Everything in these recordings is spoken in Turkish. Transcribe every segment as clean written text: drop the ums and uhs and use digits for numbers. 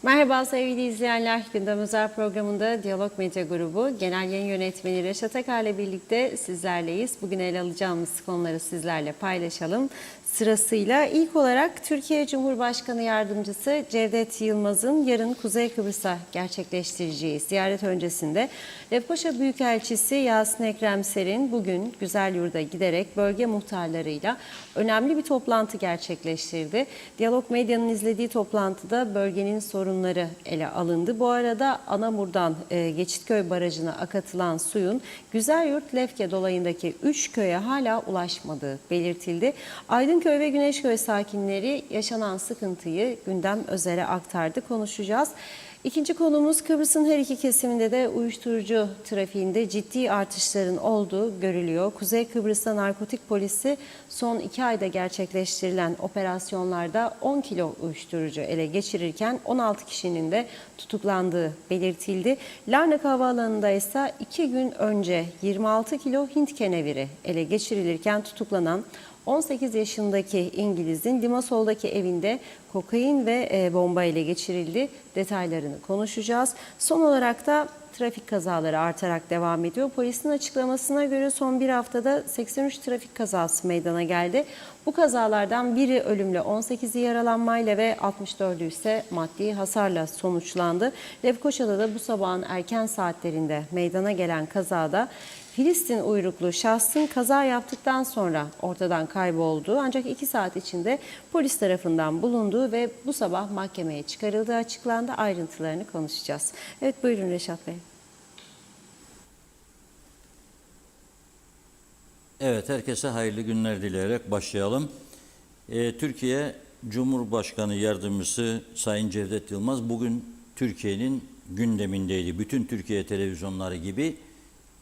Merhaba sevgili izleyenler. Gündem Özel programında Diyalog Medya Grubu Genel Yayın Yönetmeni Reşat Akar ile birlikte sizlerleyiz. Bugün ele alacağımız konuları sizlerle paylaşalım. Sırasıyla ilk olarak Türkiye Cumhurbaşkanı Yardımcısı Cevdet Yılmaz'ın yarın Kuzey Kıbrıs'a gerçekleştireceği ziyaret öncesinde Lefkoşa Büyükelçisi Yasin Ekrem Ser'in bugün Güzelyurt'a giderek bölge muhtarlarıyla önemli bir toplantı gerçekleştirdi. Diyalog Medya'nın izlediği toplantıda bölgenin sorunları ele alındı. Bu arada Anamur'dan Geçitköy Barajı'na akatılan suyun Güzelyurt-Lefke dolayındaki 3 köye hala ulaşmadığı belirtildi. Aydınköy ve Güneşköy sakinleri yaşanan sıkıntıyı Gündem Özel'e aktardı. Konuşacağız. İkinci konumuz Kıbrıs'ın her iki kesiminde de uyuşturucu trafiğinde ciddi artışların olduğu görülüyor. Kuzey Kıbrıs'ta narkotik polisi son 2 ayda gerçekleştirilen operasyonlarda 10 kilo uyuşturucu ele geçirirken 16 kişinin de tutuklandığı belirtildi. Larnak Havaalanı'nda ise 2 gün önce 26 kilo Hint keneviri ele geçirilirken tutuklanan 18 yaşındaki İngiliz'in Limassol'daki evinde kokain ve bomba ile geçirildi. Detaylarını konuşacağız. Son olarak da trafik kazaları artarak devam ediyor. Polisin açıklamasına göre son bir haftada 83 trafik kazası meydana geldi. Bu kazalardan biri ölümle, 18'i yaralanmayla ve 64'ü ise maddi hasarla sonuçlandı. Lefkoşa'da da bu sabahın erken saatlerinde meydana gelen kazada Filistin uyruklu şahsın kaza yaptıktan sonra ortadan kaybolduğu ancak 2 saat içinde polis tarafından bulunduğu ve bu sabah mahkemeye çıkarıldığı açıklandı. Ayrıntılarını konuşacağız. Evet, buyurun Reşat Bey. Evet, herkese hayırlı günler dileyerek başlayalım. Türkiye Cumhurbaşkanı Yardımcısı Sayın Cevdet Yılmaz bugün Türkiye'nin gündemindeydi. Bütün Türkiye televizyonları gibi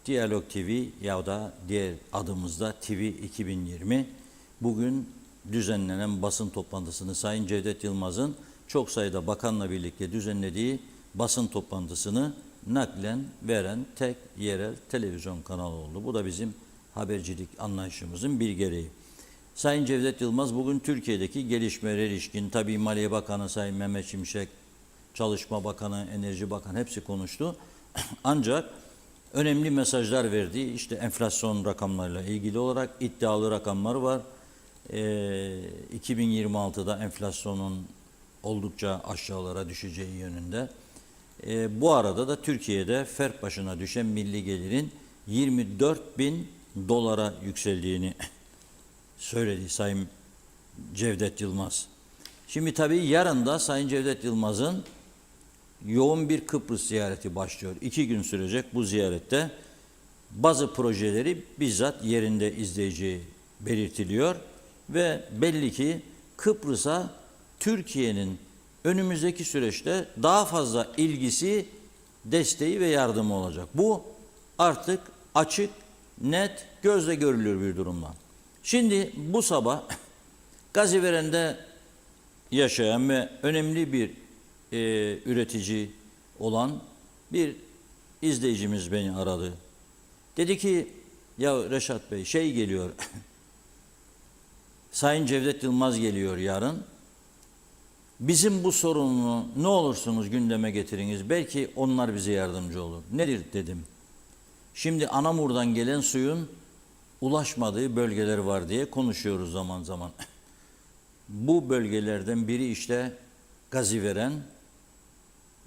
Diyalog TV ya da diğer adımızda TV 2020 bugün düzenlenen basın toplantısını Sayın Cevdet Yılmaz'ın çok sayıda bakanla birlikte düzenlediği basın toplantısını naklen veren tek yerel televizyon kanalı oldu. Bu da bizim habercilik anlayışımızın bir gereği. Sayın Cevdet Yılmaz bugün Türkiye'deki gelişmelere ilişkin tabii Maliye Bakanı Sayın Mehmet Şimşek, Çalışma Bakanı, Enerji Bakanı hepsi konuştu. Ancak önemli mesajlar verdi. İşte enflasyon rakamlarıyla ilgili olarak iddialı rakamlar var. 2026'da enflasyonun oldukça aşağılara düşeceği yönünde. Bu arada da Türkiye'de fert başına düşen milli gelirin 24.000 dolara yükseldiğini söyledi Sayın Cevdet Yılmaz. Şimdi tabii yarın da Sayın Cevdet Yılmaz'ın yoğun bir Kıbrıs ziyareti başlıyor. 2 gün sürecek bu ziyarette bazı projeleri bizzat yerinde izleyeceği belirtiliyor ve belli ki Kıbrıs'a Türkiye'nin önümüzdeki süreçte daha fazla ilgisi, desteği ve yardımı olacak. Bu artık açık, net, gözle görülür bir durumdan. Şimdi bu sabah Gaziveren'de yaşayan ve önemli bir üretici olan bir izleyicimiz beni aradı. Dedi ki ya Reşat Bey şey geliyor Sayın Cevdet Yılmaz geliyor yarın. Bizim bu sorunu ne olursunuz gündeme getiriniz. Belki onlar bize yardımcı olur. Nedir dedim. Şimdi Anamur'dan gelen suyun ulaşmadığı bölgeler var diye konuşuyoruz zaman zaman. Bu bölgelerden biri işte Gaziveren,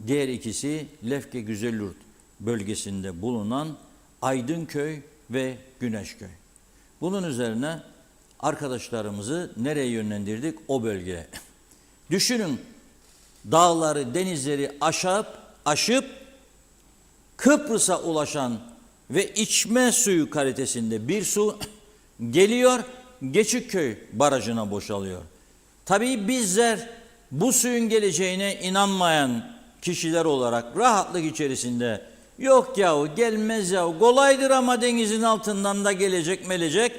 diğer ikisi Lefke Güzelyurt bölgesinde bulunan Aydınköy ve Güneşköy. Bunun üzerine arkadaşlarımızı nereye yönlendirdik? O bölgeye. Düşünün, dağları, denizleri aşıp Kıbrıs'a ulaşan ve içme suyu kalitesinde bir su geliyor, Geçitköy Barajı'na boşalıyor. Tabii bizler bu suyun geleceğine inanmayan kişiler olarak rahatlık içerisinde yok yahu gelmez yahu kolaydır ama denizin altından da gelecek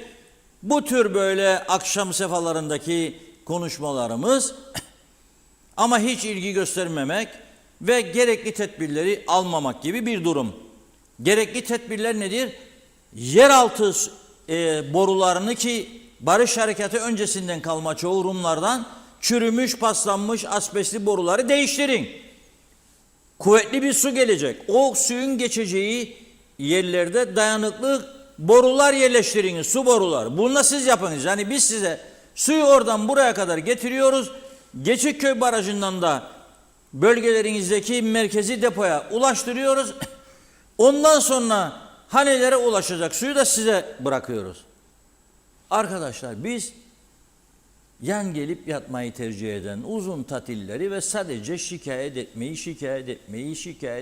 bu tür böyle akşam sefalarındaki konuşmalarımız ama hiç ilgi göstermemek ve gerekli tedbirleri almamak gibi bir durum. Gerekli tedbirler nedir? Yeraltı borularını ki Barış Harekatı öncesinden kalma çoğu Rumlardan çürümüş, paslanmış asbestli boruları değiştirin. kuvvetli bir su gelecek. O suyun geçeceği yerlerde dayanıklı borular yerleştiriniz, su boruları. Bunu da siz yapınız. Yani biz size suyu oradan buraya kadar getiriyoruz. Geçikköy Barajı'ndan da bölgelerinizdeki merkezi depoya ulaştırıyoruz. Ondan sonra hanelere ulaşacak suyu da size bırakıyoruz. Arkadaşlar biz yan gelip yatmayı tercih eden, uzun tatilleri ve sadece şikayet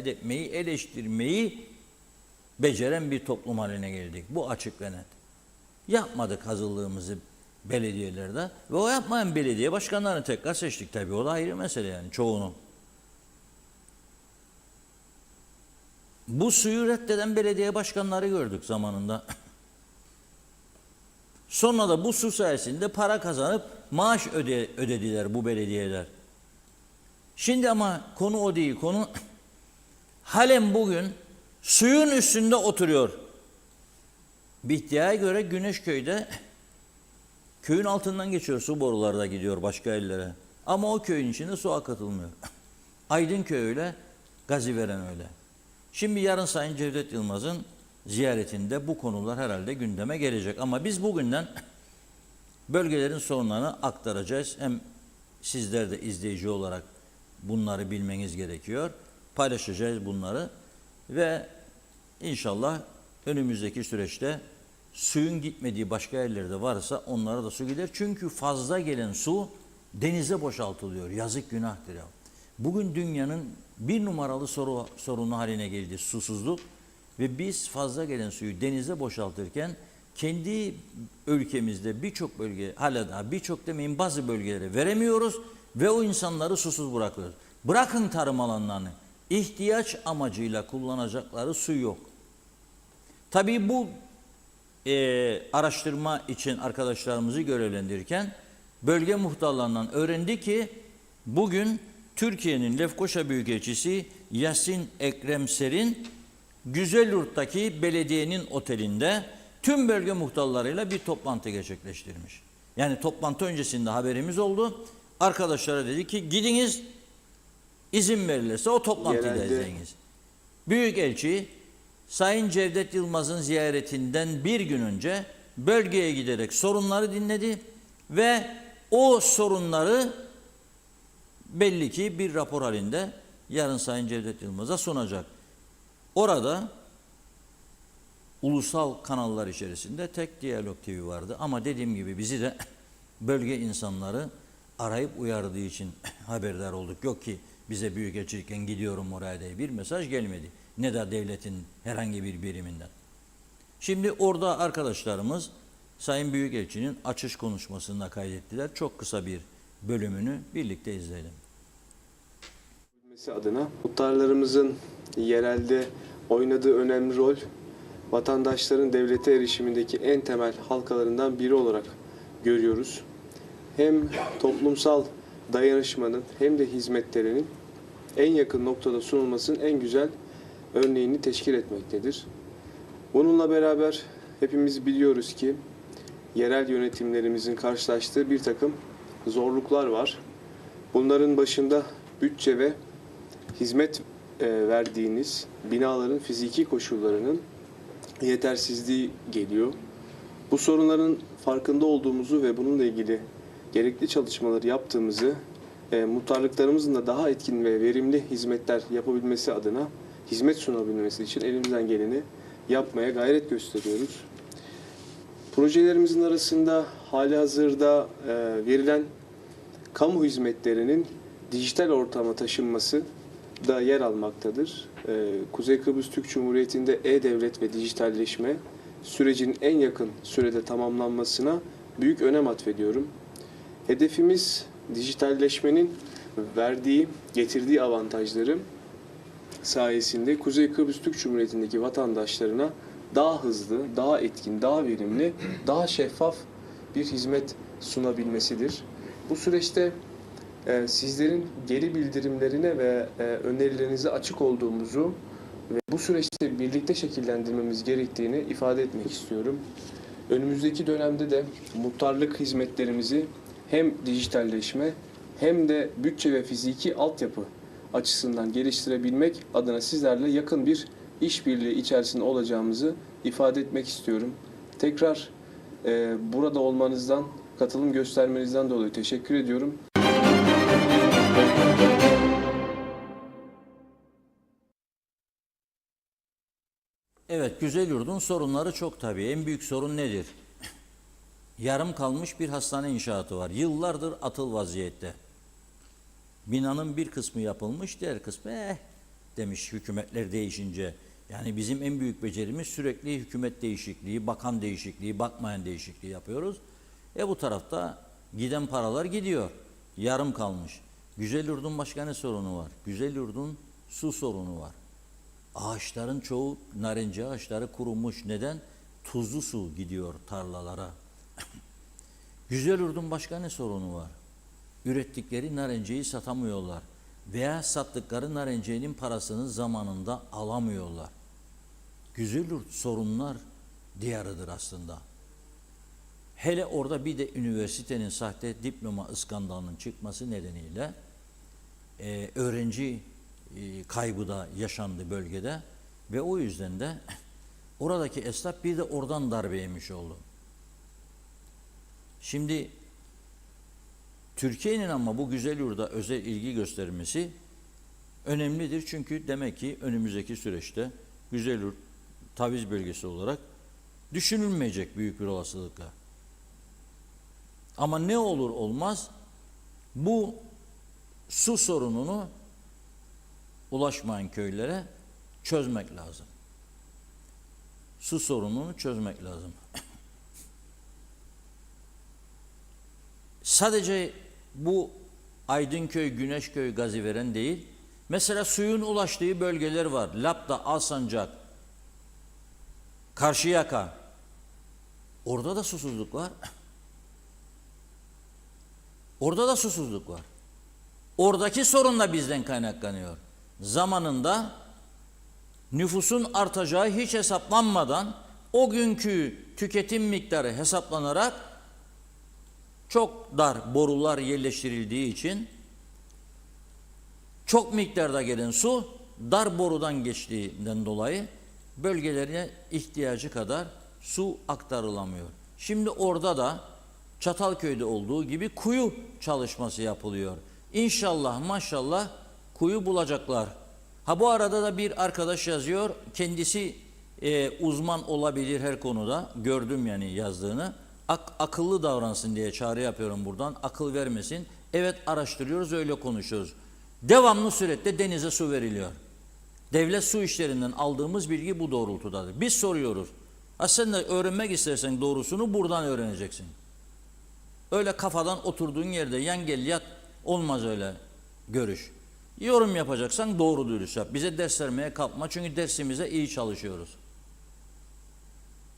etmeyi, eleştirmeyi beceren bir toplum haline geldik. Bu açık ve net. Yapmadık hazırlığımızı belediyelerde ve o yapmayan belediye başkanlarını tekrar seçtik tabii. O da ayrı mesele yani çoğunu. Bu suyu reddeden belediye başkanları gördük zamanında. Sonra da bu su sayesinde para kazanıp maaş ödediler bu belediyeler. Şimdi ama konu o değil. Konu halen bugün suyun üstünde oturuyor. Bir iddiaya göre Güneşköy'de köyün altından geçiyor, su boruları da gidiyor başka yerlere. Ama o köyün içinde su akıtılmıyor. Aydınköy öyle, Gaziveren öyle. Şimdi yarın Sayın Cevdet Yılmaz'ın ziyaretinde bu konular herhalde gündeme gelecek. Ama biz bugünden bölgelerin sorunlarını aktaracağız. Hem sizler de izleyici olarak bunları bilmeniz gerekiyor. Paylaşacağız bunları ve inşallah önümüzdeki süreçte suyun gitmediği başka yerlerde varsa onlara da su gider. Çünkü fazla gelen su denize boşaltılıyor. Yazık, günahtır ya. Bugün dünyanın bir numaralı sorunu haline geldi susuzluk ve biz fazla gelen suyu denize boşaltırken kendi ülkemizde birçok bölge, hala daha birçok demeyin bazı bölgelere veremiyoruz ve o insanları susuz bırakıyoruz. Bırakın tarım alanlarını, ihtiyaç amacıyla kullanacakları su yok. Tabii bu araştırma için arkadaşlarımızı görevlendirirken bölge muhtarlarından öğrendi ki bugün Türkiye'nin Lefkoşa Büyükelçisi Yasin Ekrem Ser'in Güzelyurt'taki belediyenin otelinde tüm bölge muhtarlarıyla bir toplantı gerçekleştirmiş. Yani toplantı öncesinde haberimiz oldu. Arkadaşlara dedi ki gidiniz, izin verilirse o toplantıyı da izleyiniz. Büyükelçi Sayın Cevdet Yılmaz'ın ziyaretinden bir gün önce bölgeye giderek sorunları dinledi ve o sorunları belli ki bir rapor halinde yarın Sayın Cevdet Yılmaz'a sunacak. Orada ulusal kanallar içerisinde tek Diyalog TV vardı ama dediğim gibi bizi de bölge insanları arayıp uyardığı için haberdar olduk. Yok ki bize büyükelçilikken gidiyorum oraya diye bir mesaj gelmedi. Ne de devletin herhangi bir biriminden. Şimdi orada arkadaşlarımız Sayın Büyükelçinin açış konuşmasında kaydettiler. Çok kısa bir bölümünü birlikte izleyelim. Adına muhtarlarımızın yerelde oynadığı önemli rol vatandaşların devlete erişimindeki en temel halkalarından biri olarak görüyoruz. Hem toplumsal dayanışmanın hem de hizmetlerinin en yakın noktada sunulmasının en güzel örneğini teşkil etmektedir. Bununla beraber hepimiz biliyoruz ki yerel yönetimlerimizin karşılaştığı bir takım zorluklar var. Bunların başında bütçe ve hizmet verdiğiniz binaların fiziki koşullarının yetersizliği geliyor. Bu sorunların farkında olduğumuzu ve bununla ilgili gerekli çalışmaları yaptığımızı, muhtarlıklarımızın da daha etkin ve verimli hizmetler yapabilmesi adına, hizmet sunabilmesi için elimizden geleni yapmaya gayret gösteriyoruz. Projelerimizin arasında halihazırda verilen kamu hizmetlerinin dijital ortama taşınması da yer almaktadır. Kuzey Kıbrıs Türk Cumhuriyeti'nde e-devlet ve dijitalleşme sürecinin en yakın sürede tamamlanmasına büyük önem atfediyorum. Hedefimiz dijitalleşmenin getirdiği avantajları sayesinde Kuzey Kıbrıs Türk Cumhuriyeti'ndeki vatandaşlarına daha hızlı, daha etkin, daha verimli, daha şeffaf bir hizmet sunabilmesidir. Bu süreçte sizlerin geri bildirimlerine ve önerilerinize açık olduğumuzu ve bu süreçte birlikte şekillendirmemiz gerektiğini ifade etmek istiyorum. Önümüzdeki dönemde de muhtarlık hizmetlerimizi hem dijitalleşme hem de bütçe ve fiziki altyapı açısından geliştirebilmek adına sizlerle yakın bir işbirliği içerisinde olacağımızı ifade etmek istiyorum. Tekrar burada olmanızdan, katılım göstermenizden dolayı teşekkür ediyorum. Evet, Güzelyurt'un sorunları çok tabii. En büyük sorun nedir? Yarım kalmış bir hastane inşaatı var. Yıllardır atıl vaziyette. Binanın bir kısmı yapılmış, diğer kısmı demiş hükümetler değişince. Yani bizim en büyük becerimiz sürekli hükümet değişikliği, bakan değişikliği, bakmayan değişikliği yapıyoruz. Bu tarafta giden paralar gidiyor. Yarım kalmış. Güzelyurt'un başka ne sorunu var? Güzelyurt'un su sorunu var. Ağaçların çoğu, narenciye ağaçları kurumuş. Neden? Tuzlu su gidiyor tarlalara. Güzelyurt'un başka ne sorunu var? Ürettikleri narenciyeyi satamıyorlar. Veya sattıkları narenciyenin parasını zamanında alamıyorlar. Güzelyurt sorunlar diyarıdır aslında. Hele orada bir de üniversitenin sahte diploma iskandalının çıkması nedeniyle öğrenci kaybı da yaşandı bölgede ve o yüzden de oradaki esnaf bir de oradan darbe yemiş oldu. Şimdi Türkiye'nin ama bu Güzelyurt'a özel ilgi göstermesi önemlidir. Çünkü demek ki önümüzdeki süreçte Güzelyurt taviz bölgesi olarak düşünülmeyecek büyük bir olasılıkla. Ama ne olur olmaz bu su sorununu ulaşmayan köylere çözmek lazım. Su sorununu çözmek lazım. Sadece bu Aydınköy, Güneşköy, Gaziveren değil. Mesela suyun ulaştığı bölgeler var. Lapta, Alsancak, Karşıyaka. Orada da susuzluk var. Orada da susuzluk var. Oradaki sorun da bizden kaynaklanıyor. Zamanında nüfusun artacağı hiç hesaplanmadan o günkü tüketim miktarı hesaplanarak çok dar borular yerleştirildiği için çok miktarda gelen su dar borudan geçtiğinden dolayı bölgelerine ihtiyacı kadar su aktarılamıyor. Şimdi orada da Çatalköy'de olduğu gibi kuyu çalışması yapılıyor. İnşallah maşallah kuyu bulacaklar. Bu arada da bir arkadaş yazıyor. Kendisi uzman olabilir her konuda. Gördüm yani yazdığını. Akıllı davransın diye çağrı yapıyorum buradan. Akıl vermesin. Evet araştırıyoruz, öyle konuşuyoruz. Devamlı surette denize su veriliyor. Devlet su işlerinden aldığımız bilgi bu doğrultudadır. Biz soruyoruz. Sen de öğrenmek istersen doğrusunu buradan öğreneceksin. Öyle kafadan oturduğun yerde yan gel yat olmaz öyle görüş. Yorum yapacaksan doğru dürüst yap. Bize ders vermeye kalkma çünkü dersimize iyi çalışıyoruz.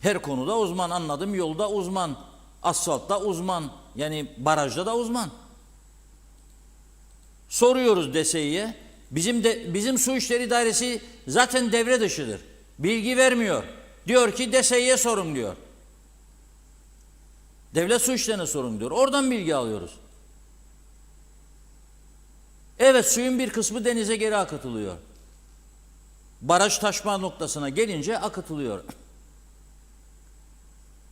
Her konuda uzman, anladım, yolda uzman, asfaltta uzman, yani barajda da uzman. Soruyoruz DSİ'ye. Bizim su işleri dairesi zaten devre dışıdır. Bilgi vermiyor. Diyor ki DSİ'ye sorun diyor. Devlet su işlerine sorun diyor. Oradan bilgi alıyoruz. Evet, suyun bir kısmı denize geri akıtılıyor. Baraj taşma noktasına gelince akıtılıyor.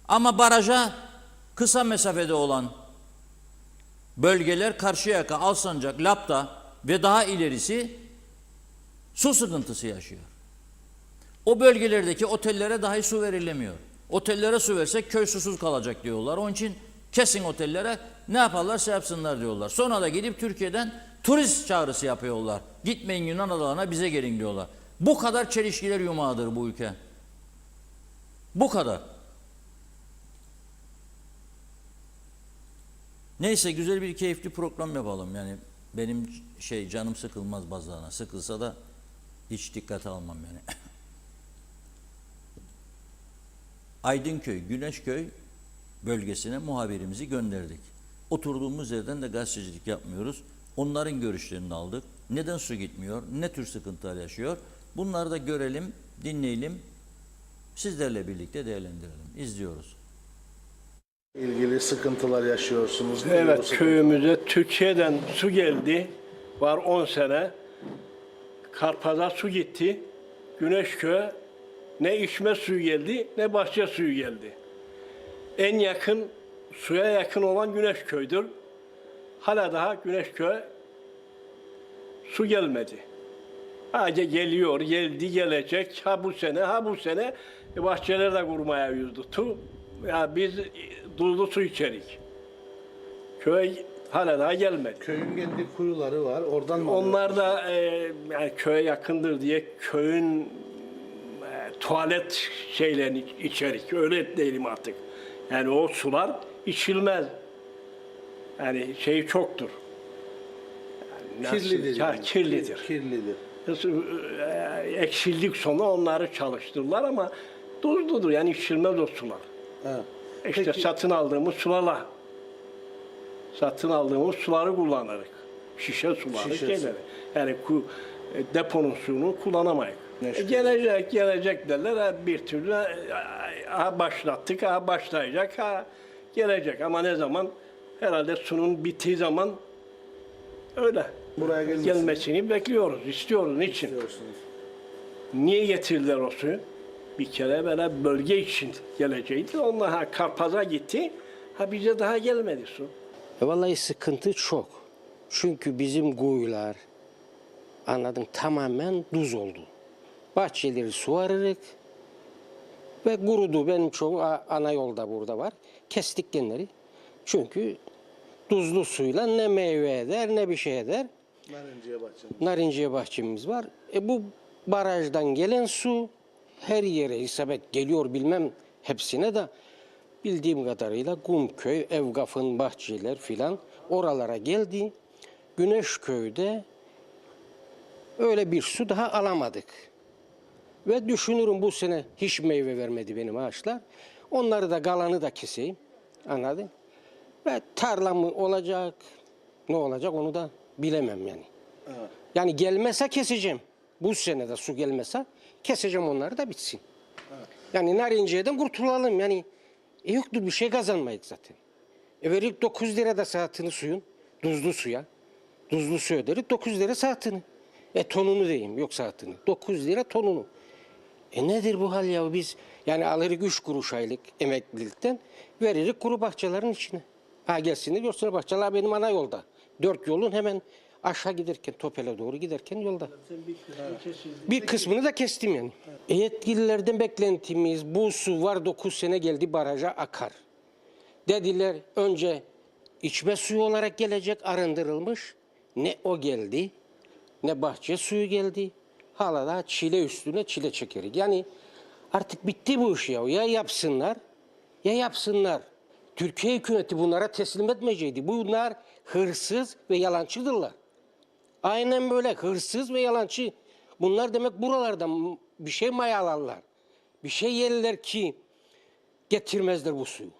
Ama baraja kısa mesafede olan bölgeler Karşıyaka, Alsancak, Lapta ve daha ilerisi su sıkıntısı yaşıyor. O bölgelerdeki otellere dahi su verilemiyor. Otellere su versek köy susuz kalacak diyorlar. Onun için kesin otellere ne yaparlarsa yapsınlar diyorlar. Sonra da gidip Türkiye'den turist çağrısı yapıyorlar. Gitmeyin Yunan adalarına, bize gelin diyorlar. Bu kadar çelişkiler yumağıdır bu ülke. Bu kadar. Neyse, güzel bir keyifli program yapalım. Yani benim canım sıkılmaz bazılarına. Sıkılsa da hiç dikkate almam yani. Aydınköy, Güneşköy bölgesine muhabirimizi gönderdik. Oturduğumuz yerden de gazetecilik yapmıyoruz. Onların görüşlerini aldık. Neden su gitmiyor? Ne tür sıkıntılar yaşıyor? Bunları da görelim, dinleyelim. Sizlerle birlikte değerlendirelim. İzliyoruz. İlgili sıkıntılar yaşıyorsunuz. Evet, köyümüze Türkiye'den su geldi. Var 10 sene. Karpaz'a su gitti. Güneşköy'e ne içme suyu geldi ne bahçe suyu geldi. En yakın, suya yakın olan Güneşköy'dür. Hala daha Güneşköy'e su gelmedi. Sadece geliyor, geldi, gelecek. Ha bu sene, ha bu sene bahçeler de kurmaya yüz tuttu. Ya biz tuzlu su içerik. Köy hala daha gelmedi. Köyün kendi kuyuları var. Oradan mı Onlar da yani köye yakındır diye köyün tuvalet şeylerini içerik. Öyle değilim artık. Yani o sular içilmez. Yani şey çoktur. Yani Kirlidir. Ya, yani. kirlidir. Kirlidir. Eksildik sonra onları çalıştırırlar ama tuzludur. Yani içilmez o sular. Ha. İşte Peki- satın aldığımız sularla. Satın aldığımız suları kullanırız. Şişe suları, Şişe şeyleri. su. Yani deponun suyunu kullanamayız. Gelecek derler. Bir türlü ha başlattık, ha başlayacak, ha gelecek. Ama ne zaman? Herhalde sunun bittiği zaman öyle. Buraya Gelmesini bekliyoruz, istiyoruz. Niçin? diyorsunuz. Niye getirdiler o suyu? Bir kere böyle bölge için geleceğiydi. Onlar ha Karpaz'a gitti. Ha bize daha gelmedi su. Vallahi sıkıntı çok. Çünkü bizim kuyular anladın tamamen duz oldu. Bahçeleri su arırık ve kurudu. Benim çoğu ana yolda burada var. Kestik genleri. Çünkü tuzlu suyla ne meyve eder ne bir şey eder. Narinciye bahçemiz. Narinciye bahçemiz var. Bu barajdan gelen su her yere isabet geliyor bilmem hepsine de bildiğim kadarıyla Kumköy, Evgaf'ın bahçeler filan oralara geldi. Güneşköy'de öyle bir su daha alamadık. Ve düşünürüm bu sene hiç meyve vermedi benim ağaçlar. Onları da kalanı da keseyim. Anladın? Ve tarla mı olacak, ne olacak onu da bilemem yani. Yani gelmese keseceğim. Bu sene de su gelmese keseceğim onları da bitsin. Yani narinciyeden kurtulalım yani. Yoktur bir şey kazanmayız zaten. Verik 9 lira da saatini suyun. Tuzlu suya. Tuzlu su öderik 9 lira saatini. Tonunu diyeyim yok saatini. 9 lira tonunu. Nedir bu hal ya biz yani alırız 3 kuruş aylık emeklilikten veririk kuru bahçelerin içine. Ha gelsin de görsün bahçeler benim ana yolda. 4 yolun hemen aşağı giderken Topel'e doğru giderken yolda. Bir kısmını da kestim yani. Yetkililerden beklentimiz bu su var 9 sene geldi baraja akar. Dediler önce içme suyu olarak gelecek arındırılmış. Ne o geldi ne bahçe suyu geldi. Hala da çile üstüne çile çekerik. Yani artık bitti bu iş ya. Ya yapsınlar ya yapsınlar. Türkiye hükümeti bunlara teslim etmeyecekti. Bunlar hırsız ve yalancıdırlar. Aynen böyle hırsız ve yalancı. Bunlar demek buralardan bir şey mayalarlar. Bir şey yerler ki getirmezler bu suyu.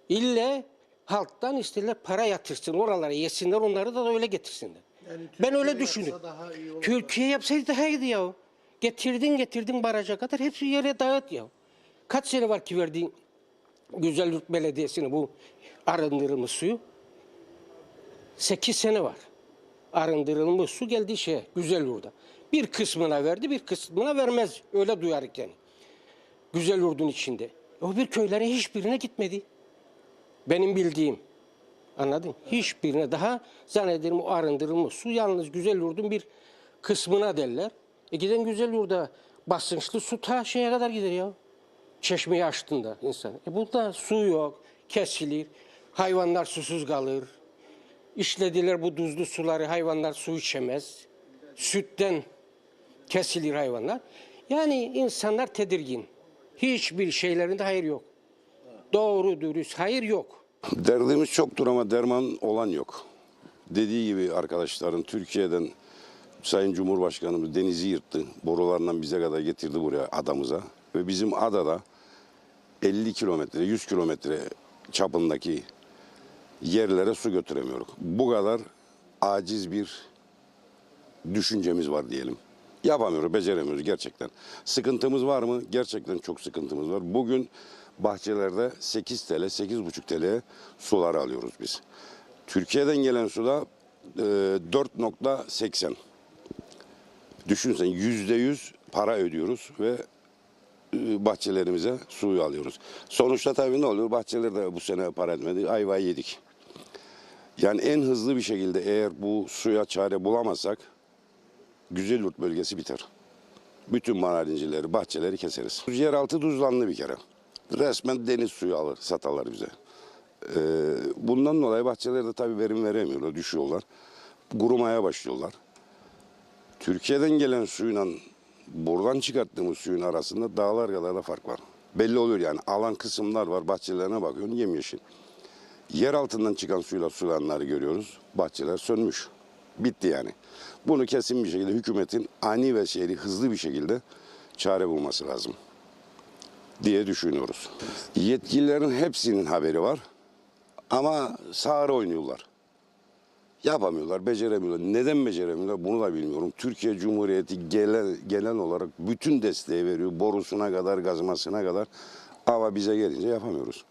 İlle halktan isterler para yatırsın oralara yesinler onları da öyle getirsinler. Yani Ben öyle Türkiye düşünüyorum. yapsa daha iyi olur. Türkiye yapsaydı daha iyiydi ya. Getirdin baraja kadar hepsi yere dağıt ya. Kaç sene var ki verdiğin Güzelyurt Belediyesi'ne bu arındırılmış suyu? 8 sene var. Arındırılmış su geldi Güzelyurt'a. Bir kısmına verdi, bir kısmına vermez. Öyle duyarık yani. Güzelyurt'un içinde. O bir köylere hiçbirine gitmedi. Benim bildiğim. Anladın? Hiçbirine daha zannederim o arındırılmış su yalnız Güzelyurt'un bir kısmına derler. Giden Güzelyurt'a basınçlı su ta şeye kadar gider ya. Çeşmeyi açtığında insan. Bunda su yok, kesilir. Hayvanlar susuz kalır. İşlediler bu tuzlu suları, hayvanlar su içemez. Sütten kesilir hayvanlar. Yani insanlar tedirgin. Hiçbir şeylerinde hayır yok. Doğru dürüst hayır yok. Derdimiz çoktur ama derman olan yok. Dediği gibi arkadaşların Türkiye'den Sayın Cumhurbaşkanımız denizi yırttı. Borularından bize kadar getirdi buraya adamıza. Ve bizim adada 50 kilometre, 100 kilometre çapındaki yerlere su götüremiyoruz. Bu kadar aciz bir düşüncemiz var diyelim. Yapamıyoruz, beceremiyoruz gerçekten. Sıkıntımız var mı? Gerçekten çok sıkıntımız var. Bugün bahçelerde 8 TL, 8,5 TL suları alıyoruz biz. Türkiye'den gelen suda 4,80. Düşünsen %100 para ödüyoruz ve bahçelerimize suyu alıyoruz. Sonuçta tabii ne oluyor? Bahçeler de bu sene para etmedi. Ayvayı yedik. Yani en hızlı bir şekilde eğer bu suya çare bulamazsak Güzelyurt bölgesi biter. Bütün manavincileri, bahçeleri keseriz. Yeraltı tuzlandı bir kere. Resmen deniz suyu alır, satarlar bize. Bundan dolayı bahçelerde tabii verim veremiyorlar, düşüyorlar. Kurumaya başlıyorlar. Türkiye'den gelen suyla buradan çıkarttığımız suyun arasında dağlar kadar da fark var. Belli oluyor yani. Alan kısımlar var, bahçelerine bakıyorsun yemyeşil. Yer altından çıkan suyla sulananları görüyoruz. Bahçeler sönmüş. Bitti yani. Bunu kesin bir şekilde hükümetin ani ve hızlı bir şekilde çare bulması lazım diye düşünüyoruz. Yetkililerin hepsinin haberi var ama sağır oynuyorlar. Yapamıyorlar, beceremiyorlar. Neden beceremiyorlar bunu da bilmiyorum. Türkiye Cumhuriyeti genel olarak bütün desteği veriyor. Borusuna kadar, gazmasına kadar. Ama bize gelince yapamıyoruz.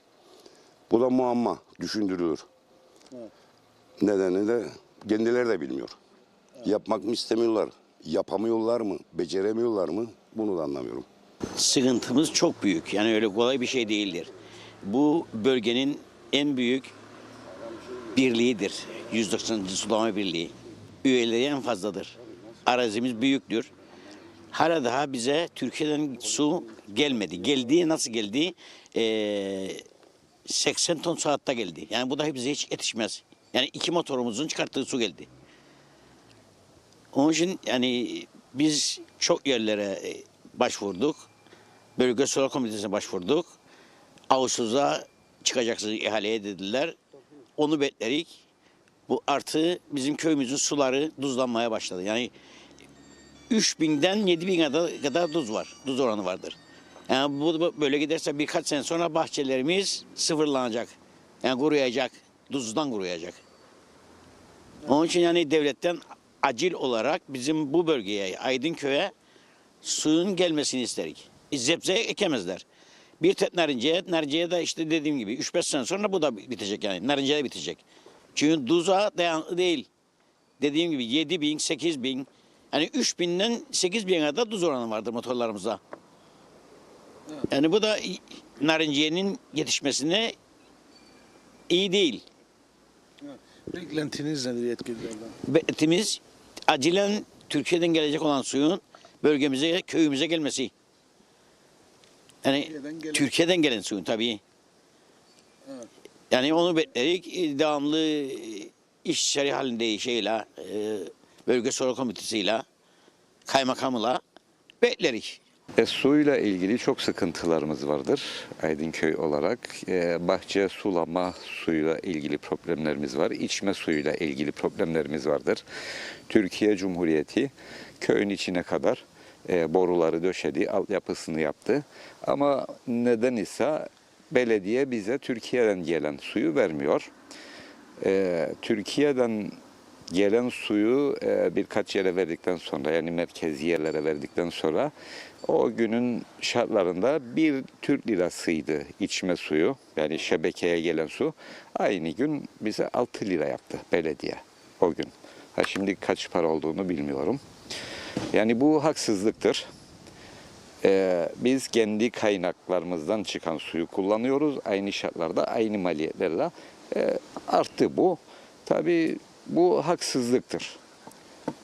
Bu da muamma, düşündürülür. Evet. Nedeni de kendileri de bilmiyor. Evet. Yapmak mı istemiyorlar, yapamıyorlar mı, beceremiyorlar mı bunu da anlamıyorum. Sıkıntımız çok büyük. Yani öyle kolay bir şey değildir. Bu bölgenin en büyük birliğidir. 190. Sulama Birliği. Üyeleri en fazladır. Arazimiz büyüktür. Hala daha bize Türkiye'den su gelmedi. Geldi, nasıl geldi? 80 ton saatte geldi. Yani bu da bize hiç yetişmez. Yani 2 motorumuzun çıkarttığı su geldi. Onun için yani biz çok yerlere başvurduk. Bölge Sular Komitesi'ne başvurduk. Ağustos'ta çıkacaksınız ihaleye dediler. Onu bekledik. Bu artı bizim köyümüzün suları tuzlanmaya başladı. Yani 3000'den 7000'e kadar tuz var. Tuz oranı vardır. Yani bu böyle giderse birkaç sene sonra bahçelerimiz sıfırlanacak. Yani kuruyacak. Tuzdan kuruyacak. Onun için yani devletten acil olarak bizim bu bölgeye, Aydınköy'e suyun gelmesini isterik. Zebze ekemezler. Bir tek narinceye de işte dediğim gibi 3-5 sene sonra bu da bitecek yani. Narince de bitecek. Çünkü tuza dayanıklı değil. Dediğim gibi 7.000, 8.000, yani 3.000'den 8.000'e kadar tuz oranı vardır motorlarımızda. Yani bu da narinciyenin yetişmesine iyi değil. Beklentiniz nedir yetkililerden? Beklentimiz acilen Türkiye'den gelecek olan suyun bölgemize, köyümüze gelmesi. Yani Türkiye'den gelen suyun tabii. Evet. Yani onu bekledik. Devamlı işleri halinde şeyle, bölge Sular Komitesi'yle, kaymakamla beklerik. Suyla ilgili çok sıkıntılarımız vardır Aydınköy olarak. Bahçe sulama suyuyla ilgili problemlerimiz var. İçme suyuyla ilgili problemlerimiz vardır. Türkiye Cumhuriyeti köyün içine kadar boruları döşedi, altyapısını yaptı. Ama neden ise belediye bize Türkiye'den gelen suyu vermiyor. Türkiye'den gelen suyu birkaç yere verdikten sonra, yani merkezi yerlere verdikten sonra o günün şartlarında 1 Türk lirasıydı içme suyu. Yani şebekeye gelen su. Aynı gün bize 6 lira yaptı belediye o gün. Şimdi kaç para olduğunu bilmiyorum. Yani bu haksızlıktır. Biz kendi kaynaklarımızdan çıkan suyu kullanıyoruz. Aynı şartlarda, aynı maliyetlerle arttı bu. Tabii bu haksızlıktır.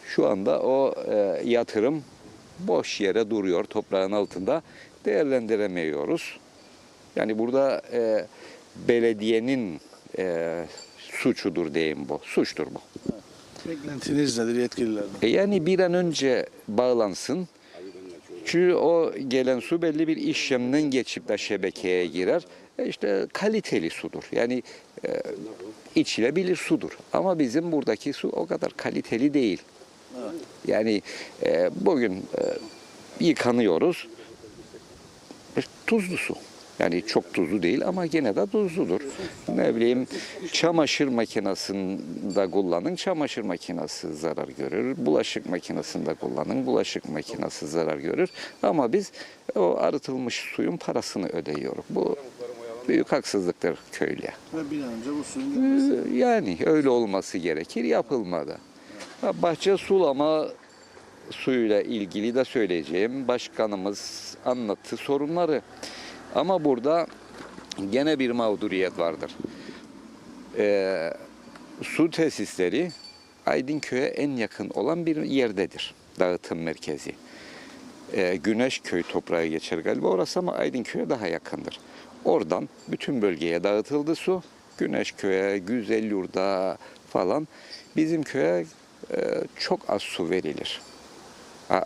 Şu anda o yatırım boş yere duruyor toprağın altında. Değerlendiremiyoruz. Yani burada belediyenin suçudur diyeyim bu. Suçtur bu. Beklentiniz nedir yetkililerden? Yani bir an önce bağlansın. Çünkü o gelen su belli bir işlemden geçip de şebekeye girer. İşte kaliteli sudur. Yani içilebilir sudur. Ama bizim buradaki su o kadar kaliteli değil. Yani bugün yıkanıyoruz. Tuzlu su. Yani çok tuzlu değil ama gene de tuzludur. Ne bileyim, çamaşır makinesinde kullanın, çamaşır makinesi zarar görür. Bulaşık makinesinde kullanın, bulaşık makinesi zarar görür. Ama biz o arıtılmış suyun parasını ödeyiyoruz. Bu büyük haksızlıktır köylüye. Ve bir an önce bu suyun gelmesi. Yani öyle olması gerekir, yapılmadı. Bahçe sulama suyuyla ilgili de söyleyeceğim. Başkanımız anlattı sorunları. Ama burada gene bir mağduriyet vardır. Su tesisleri Aydınköy'e en yakın olan bir yerdedir. Dağıtım merkezi. Güneşköy toprağı geçer galiba orası ama Aydınköy'e daha yakındır. Oradan bütün bölgeye dağıtıldı su. Güneşköy'e, Güzelyurt'a falan bizim köye çok az su verilir.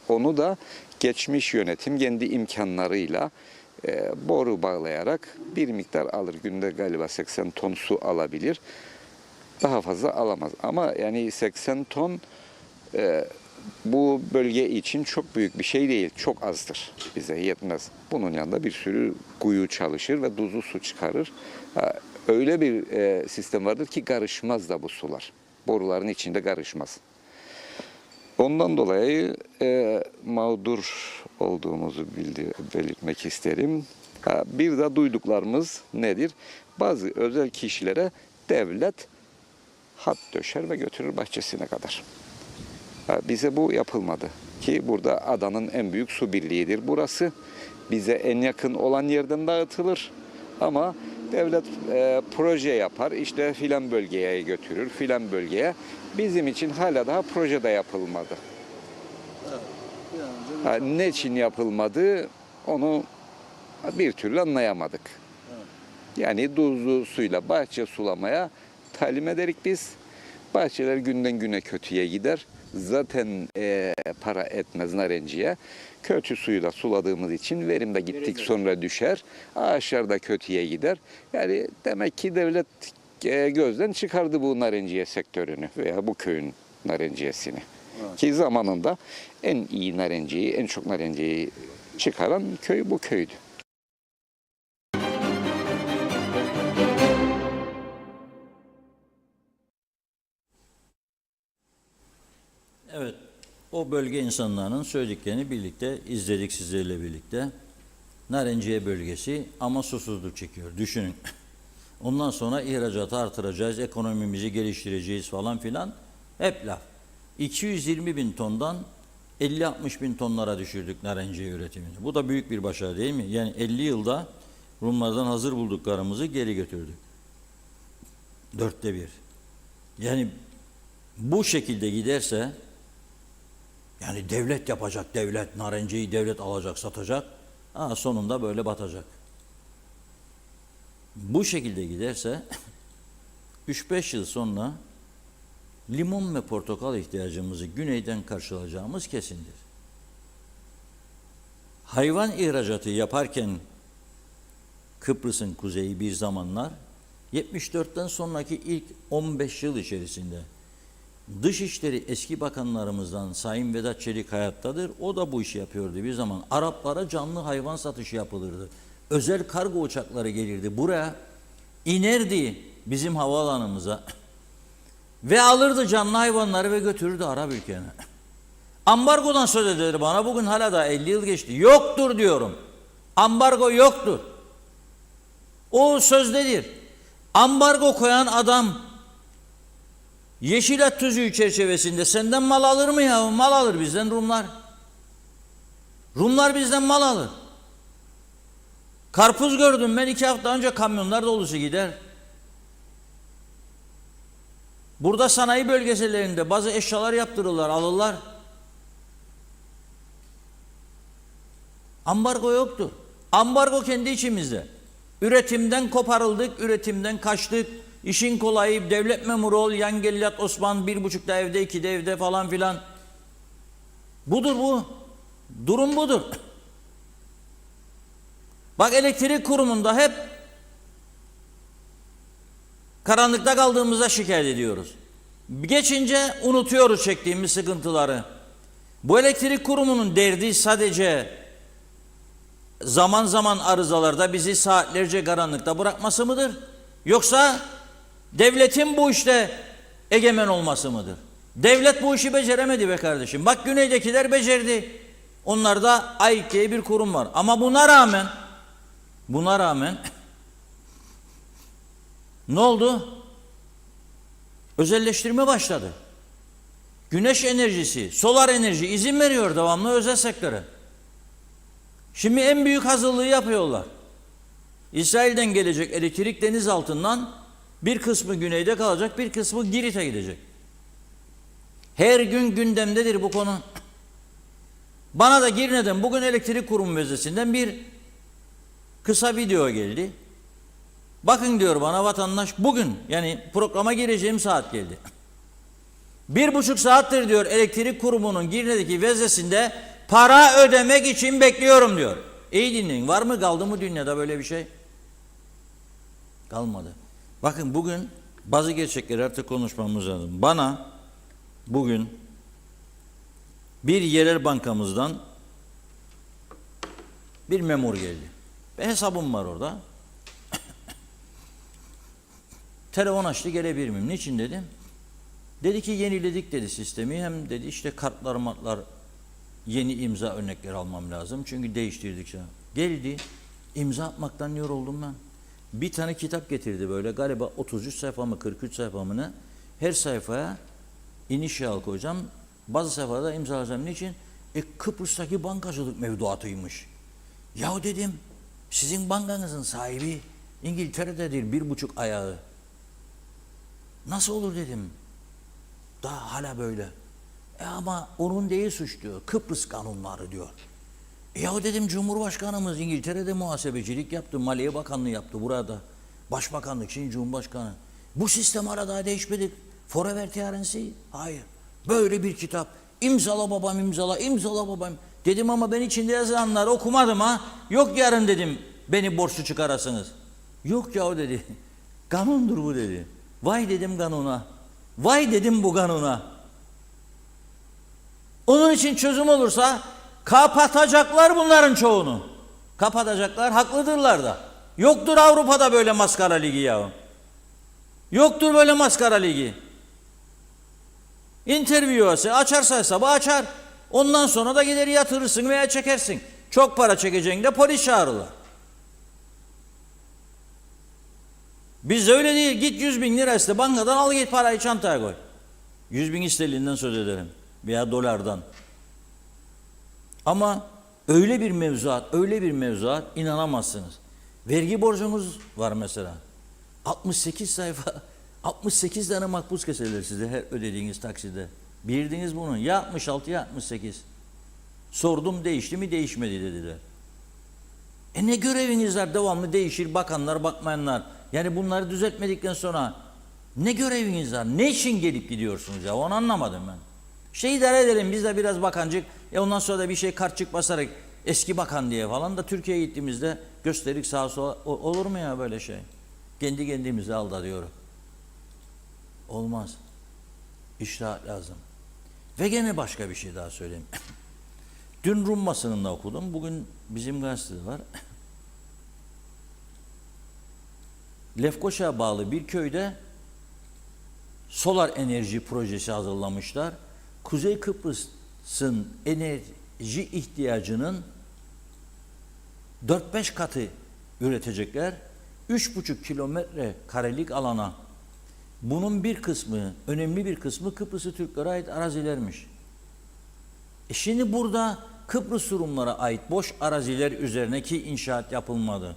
Onu da geçmiş yönetim kendi imkanlarıyla boru bağlayarak bir miktar alır. Günde galiba 80 ton su alabilir. Daha fazla alamaz. Ama yani 80 ton bu bölge için çok büyük bir şey değil. Çok azdır. Bize yetmez. Bunun yanında bir sürü kuyu çalışır ve tuzlu su çıkarır. Öyle bir sistem vardır ki karışmaz da bu sular. Boruların içinde karışmaz. Ondan dolayı mağdur olduğumuzu belirtmek isterim. Bir de duyduklarımız nedir? Bazı özel kişilere devlet hat döşer ve götürür bahçesine kadar. Bize bu yapılmadı ki burada adanın en büyük su birliğidir burası. Bize en yakın olan yerden dağıtılır ama devlet proje yapar, işte filan bölgeye götürür, filan bölgeye. Bizim için hala daha proje de yapılmadı. Ne için yapılmadı onu bir türlü anlayamadık. Yani tuzlu suyla bahçe sulamaya talim ederik biz. Bahçeler günden güne kötüye gider. Zaten para etmez narenciye. Kötü suyu da suladığımız için verim de gittik sonra düşer. Ağaçlar da kötüye gider. Yani demek ki devlet gözden çıkardı bu narenciye sektörünü veya bu köyün narenciyesini. Evet. Ki zamanında en iyi narenciyi, en çok narenciyi çıkaran köy bu köydü. Evet, o bölge insanlarının söylediklerini birlikte izledik sizlerle birlikte. Narenciye bölgesi ama susuzluk çekiyor. Düşünün. Ondan sonra ihracatı artıracağız, ekonomimizi geliştireceğiz falan filan. Hep laf. 220 bin tondan 50-60 bin tonlara düşürdük narenciye üretimini. Bu da büyük bir başarı değil mi? Yani 50 yılda Rumlardan hazır bulduklarımızı geri götürdük. 1/4. Yani bu şekilde giderse, yani devlet yapacak, devlet narenciyeyi devlet alacak, satacak. Sonunda böyle batacak. Bu şekilde giderse 3-5 yıl sonra limon ve portakal ihtiyacımızı güneyden karşılayacağımız kesindir. Hayvan ihracatı yaparken Kıbrıs'ın kuzeyi bir zamanlar 74'ten sonraki ilk 15 yıl içerisinde Dışişleri eski bakanlarımızdan Sayın Vedat Çelik hayattadır. O da bu işi yapıyordu bir zaman. Araplara canlı hayvan satışı yapılırdı. Özel kargo uçakları gelirdi. Buraya inerdi bizim havaalanımıza ve alırdı canlı hayvanları ve götürürdü Arap ülkelerine. Ambargodan söz edilir bana. Bugün hala da 50 yıl geçti. Yoktur diyorum. Ambargo yoktur. O sözdedir. Ambargo koyan adam Yeşilat Tüzüğü çerçevesinde senden mal alır mı ya? Mal alır bizden Rumlar. Rumlar bizden mal alır. Karpuz gördüm ben 2 hafta önce, kamyonlar dolusu gider. Burada sanayi bölgelerinde bazı eşyalar yaptırırlar, alırlar. Ambargo yoktur. Ambargo kendi içimizde. Üretimden koparıldık, üretimden kaçtık. İşin kolayı devlet memuru ol, yan geliyat Osman 1,5'da evde, 2'de evde falan filan. Budur bu. Durum budur. Bak elektrik kurumunda hep karanlıkta kaldığımızda şikayet ediyoruz. Geçince unutuyoruz çektiğimiz sıkıntıları. Bu elektrik kurumunun derdi sadece zaman zaman arızalarda bizi saatlerce karanlıkta bırakması mıdır? Yoksa devletin bu işte egemen olması mıdır? Devlet bu işi beceremedi be kardeşim. Bak güneydekiler becerdi. Onlarda AİK diye bir kurum var. Ama buna rağmen ne oldu? Özelleştirme başladı. güneş enerjisi, solar enerji izin veriyor devamlı özel sektöre. Şimdi en büyük hazırlığı yapıyorlar. İsrail'den gelecek elektrik deniz altından bir kısmı güneyde kalacak, bir kısmı Girit'e gidecek. Her gün gündemdedir bu konu. Bana da Girne'den bugün elektrik kurum vezesinden bir kısa video geldi. Bakın diyor bana vatandaş, bugün yani programa gireceğim saat geldi. 1,5 saattir diyor elektrik kurumunun Girne'deki vezesinde para ödemek için bekliyorum diyor. İyi dinleyin, var mı kaldı mı dünyada böyle bir şey? Kalmadı. Bakın bugün bazı gerçekleri artık konuşmamız lazım. Bana bugün bir yerel bankamızdan bir memur geldi. Hesabım var orada. Telefon açtı, gelebilir miyim? Niçin dedim. Dedi ki yeniledik dedi sistemi. Hem dedi işte kartlar matlar yeni imza örnekleri almam lazım. Çünkü değiştirdikçe. Geldi. İmza atmaktan yoruldum ben. Bir tane kitap getirdi böyle. Galiba 33 sayfa mı 43 sayfa mı ne? Her sayfaya inişal koyacağım. Bazı sayfalarda imzalayacağım. Niçin? Kıbrıs'taki bankacılık mevduatıymış. Yahu dedim sizin bankanızın sahibi İngiltere'dedir 1,5 ayağı. Nasıl olur dedim. Daha hala böyle. Ama onun değil suç diyor. Kıbrıs kanunları diyor. Yahu dedim Cumhurbaşkanımız İngiltere'de muhasebecilik yaptı. Maliye Bakanlığı yaptı burada. Başbakanlık şimdi Cumhurbaşkanı. Bu sistem hala daha değişmedi. Forever TRNC? Hayır. Böyle bir kitap. İmzala babam imzala, imzala babam. Dedim ama ben içinde yazılanları okumadım ha. Yok yarın dedim beni borçlu çıkarasınız. Yok ya dedi. Kanundur bu dedi. Vay dedim kanuna. Vay dedim bu kanuna. Onun için çözüm olursa kapatacaklar bunların çoğunu. Kapatacaklar, haklıdırlar da. Yoktur Avrupa'da böyle maskara ligi ya. Yoktur böyle maskara ligi. Interview'ası açarsa hesabı açar. Ondan sonra da gider yatırırsın veya çekersin. Çok para çekeceğin de polis çağırırlar. Biz öyle değil. Git 100.000 lira iste bankadan al git parayı çantaya koy. 100.000 sterlinden söz ederim. Veya dolardan. Ama öyle bir mevzuat inanamazsınız. Vergi borcunuz var mesela. 68 sayfa, 68 tane makbuz keseler size her ödediğiniz takside. Bildiniz bunu. Ya 66 ya 68. Sordum değişti mi değişmedi dediler. Ne göreviniz var devamlı değişir bakanlar bakmayanlar. Yani bunları düzeltmedikten sonra ne göreviniz var? Ne için gelip gidiyorsunuz ya? Onu anlamadım ben. İdare edelim biz de biraz bakancık. Ondan sonra da bir şey kartçık basarak eski bakan diye falan da Türkiye'ye gittiğimizde gösterik sağa sola olur mu ya böyle şey? Kendi kendimizi aldatıyoruz. Olmaz. İştahat lazım. Ve gene başka bir şey daha söyleyeyim. Dün Rum basınında okudum. Bugün bizim gazetede var. Lefkoşa'ya bağlı bir köyde solar enerji projesi hazırlamışlar. Kuzey Kıbrıs'ın enerji ihtiyacının 4-5 katı üretecekler. 3,5 kilometre karelik alana. Bunun bir kısmı, önemli bir kısmı Kıbrıs'ı Türklere ait arazilermiş. Şimdi burada Kıbrıs Rumlara ait boş araziler üzerine ki inşaat yapılmadı.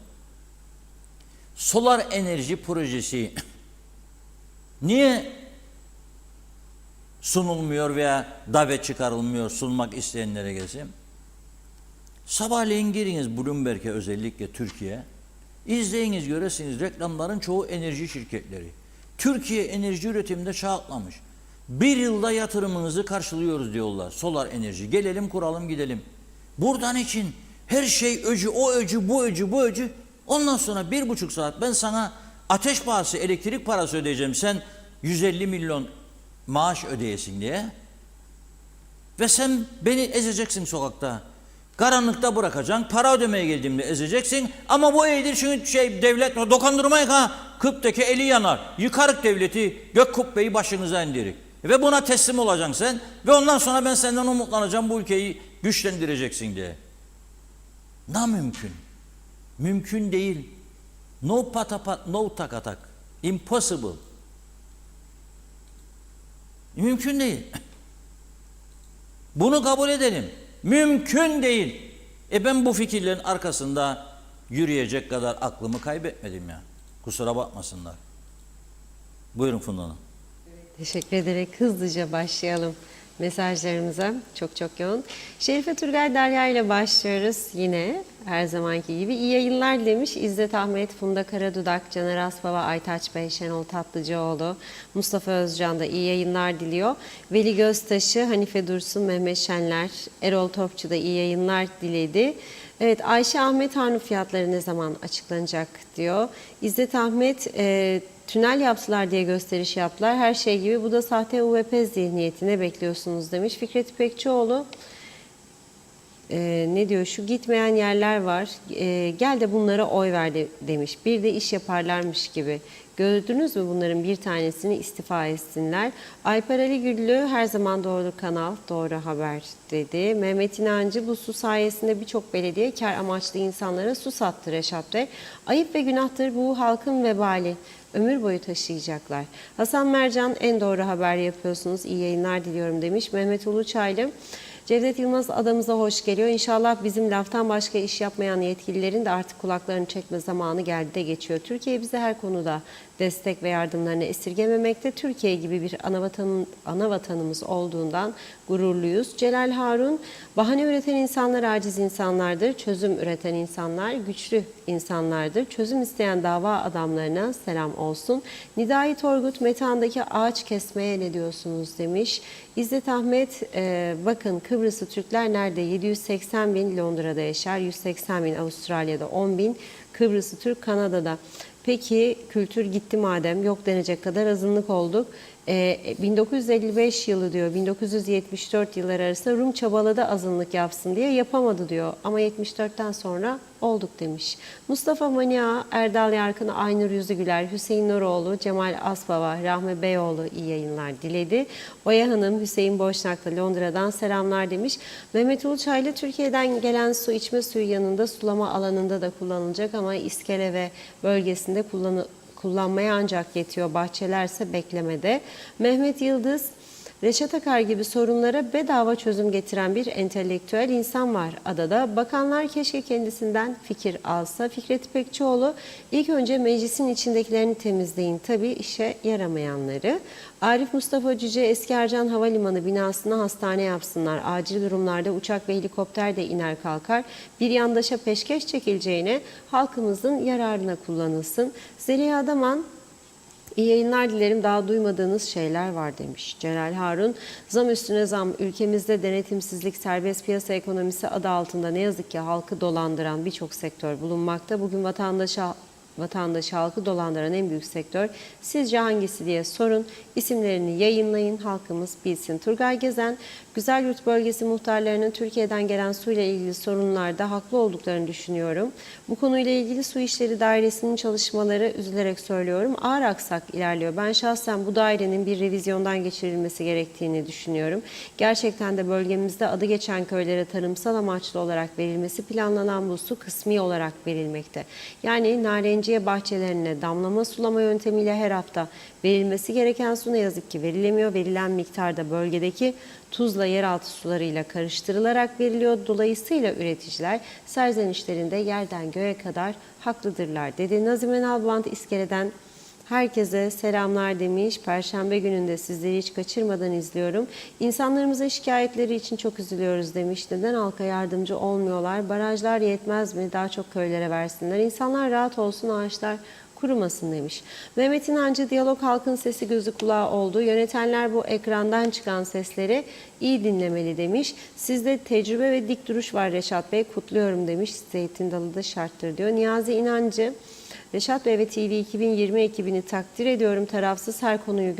Solar enerji projesi niye sunulmuyor veya davet çıkarılmıyor sunmak isteyenlere gelsin? Sabahleyin giriniz Bloomberg'e özellikle Türkiye. İzleyiniz göresiniz reklamların çoğu enerji şirketleri. Türkiye enerji üretiminde çağ atlamış. Bir yılda yatırımınızı karşılıyoruz diyorlar. Solar enerji. Gelelim kuralım gidelim. Buradan için her şey öcü, o öcü, bu öcü, bu öcü. Ondan sonra 1,5 saat ben sana ateş pahası, elektrik parası ödeyeceğim. Sen 150 milyon maaş ödeyesin diye. Ve sen beni ezeceksin sokakta. Karanlıkta bırakacaksın. Para ödemeye geldiğimde ezeceksin. Ama bu iyidir çünkü devlet dokandırmayın ha. Kıp'taki eli yanar. Yıkarık devleti, gök kubbeyi başınıza indirik. Ve buna teslim olacaksın sen. Ve ondan sonra ben senden umutlanacağım bu ülkeyi güçlendireceksin diye. Mümkün. Mümkün değil. No patapat, no takatak. Impossible. Mümkün değil. Bunu kabul edelim. Mümkün değil. Ben bu fikirlerin arkasında yürüyecek kadar aklımı kaybetmedim ya. Kusura bakmasınlar. Buyurun Funda Hanım. Teşekkür ederek hızlıca başlayalım mesajlarımıza. Çok çok yoğun. Şerife Turgay Derya ile başlıyoruz yine her zamanki gibi. İyi yayınlar demiş İzzet Ahmet, Funda Karadudak, Caner Asbaba, Aytaç Bey, Şenol Tatlıcıoğlu, Mustafa Özcan da iyi yayınlar diliyor. Veli Göztaşı, Hanife Dursun, Mehmet Şenler, Erol Topçu da iyi yayınlar diledi. Evet, Ayşe Ahmet Harun fiyatları ne zaman açıklanacak diyor. İzzet Ahmet tünel yaptılar diye gösteriş yaptılar. Her şey gibi bu da sahte UVP zihniyetine bekliyorsunuz demiş. Fikret İpekçioğlu ne diyor? Şu gitmeyen yerler var. Gel de bunlara oy ver demiş. Bir de iş yaparlarmış gibi. Gördünüz mü bunların bir tanesini istifa etsinler. Alper Ali Güllü her zaman doğru kanal, doğru haber dedi. Mehmet İnancı bu su sayesinde birçok belediye kar amaçlı insanlara su sattı Reşat Bey. Ayıp ve günahtır, bu halkın vebali. Ömür boyu taşıyacaklar. Hasan Mercan en doğru haber yapıyorsunuz. İyi yayınlar diliyorum demiş. Mehmet Uluçaylı. Cevdet Yılmaz adamıza hoş geliyor. İnşallah bizim laftan başka iş yapmayan yetkililerin de artık kulaklarını çekme zamanı geldi de geçiyor. Türkiye bize her konuda destek ve yardımlarını esirgememekte. Türkiye gibi bir ana vatanımız olduğundan gururluyuz. Celal Harun, bahane üreten insanlar aciz insanlardır. Çözüm üreten insanlar güçlü insanlardır. Çözüm isteyen dava adamlarına selam olsun. Nidai Torgut, Metehan'daki ağaç kesmeye ne diyorsunuz demiş. İzzet Ahmet, bakın Kıbrıslı Türkler nerede? 780 bin Londra'da yaşar, 180 bin Avustralya'da, 10 bin Kıbrıslı Türk Kanada'da. Peki kültür gitti madem, yok denecek kadar azınlık olduk. 1955 yılı diyor, 1974 yılları arasında Rum çabaladı azınlık yapsın diye, yapamadı diyor. Ama 74'ten sonra olduk demiş. Mustafa Mania, Erdal Yarkın, Aynur Yüzügüler, Hüseyin Noroğlu, Cemal Asbaba, Rahmi Beyoğlu iyi yayınlar diledi. Oya Hanım, Hüseyin Boşnaklı Londra'dan selamlar demiş. Mehmet Uluçaylı, Türkiye'den gelen su içme suyu yanında sulama alanında da kullanılacak ama iskele ve bölgesinde kullanmaya ancak yetiyor. Bahçelerse beklemede. Mehmet Yıldız, Reşat Akar gibi sorunlara bedava çözüm getiren bir entelektüel insan var adada. Bakanlar keşke kendisinden fikir alsa. Fikret İpekçioğlu, ilk önce meclisin içindekilerini temizleyin. Tabii işe yaramayanları. Arif Mustafa Cüce, Eski Ercan Havalimanı binasına hastane yapsınlar. Acil durumlarda uçak ve helikopter de iner kalkar. Bir yandaşa peşkeş çekileceğine halkımızın yararına kullanılsın. Zeliha Adaman, İyi yayınlar dilerim, daha duymadığınız şeyler var demiş. Celal Harun, zam üstüne zam, ülkemizde denetimsizlik, serbest piyasa ekonomisi adı altında ne yazık ki halkı dolandıran birçok sektör bulunmakta. Bugün vatandaşı halkı dolandıran en büyük sektör sizce hangisi diye sorun. İsimlerini yayınlayın, halkımız bilsin. Turgay Gezen, Güzelyurt bölgesi muhtarlarının Türkiye'den gelen suyla ilgili sorunlarda haklı olduklarını düşünüyorum. Bu konuyla ilgili Su İşleri Dairesi'nin çalışmaları, üzülerek söylüyorum, ağır aksak ilerliyor. Ben şahsen bu dairenin bir revizyondan geçirilmesi gerektiğini düşünüyorum. Gerçekten de bölgemizde adı geçen köylere tarımsal amaçlı olarak verilmesi planlanan bu su kısmi olarak verilmekte. Yani narenciye bahçelerine damlama sulama yöntemiyle her hafta verilmesi gereken su ne yazık ki verilemiyor. Verilen miktarda bölgedeki tuzla yeraltı sularıyla karıştırılarak veriliyor. Dolayısıyla üreticiler serzenişlerinde yerden göğe kadar haklıdırlar dedi. Nazime Nalbant İskele'den herkese selamlar demiş. Perşembe gününde sizleri hiç kaçırmadan izliyorum. İnsanlarımıza şikayetleri için çok üzülüyoruz demiş. Neden halka yardımcı olmuyorlar? Barajlar yetmez mi? Daha çok köylere versinler. İnsanlar rahat olsun, ağaçlar kurumasın demiş. Mehmet İnancı, diyalog halkın sesi gözü kulağı oldu. Yönetenler bu ekrandan çıkan sesleri iyi dinlemeli demiş. Sizde tecrübe ve dik duruş var Reşat Bey, kutluyorum demiş. Zeytin dalı da şarttır diyor. Niyazi İnancı, Reşat Bey ve TV 2020 ekibini takdir ediyorum. Tarafsız her konuyu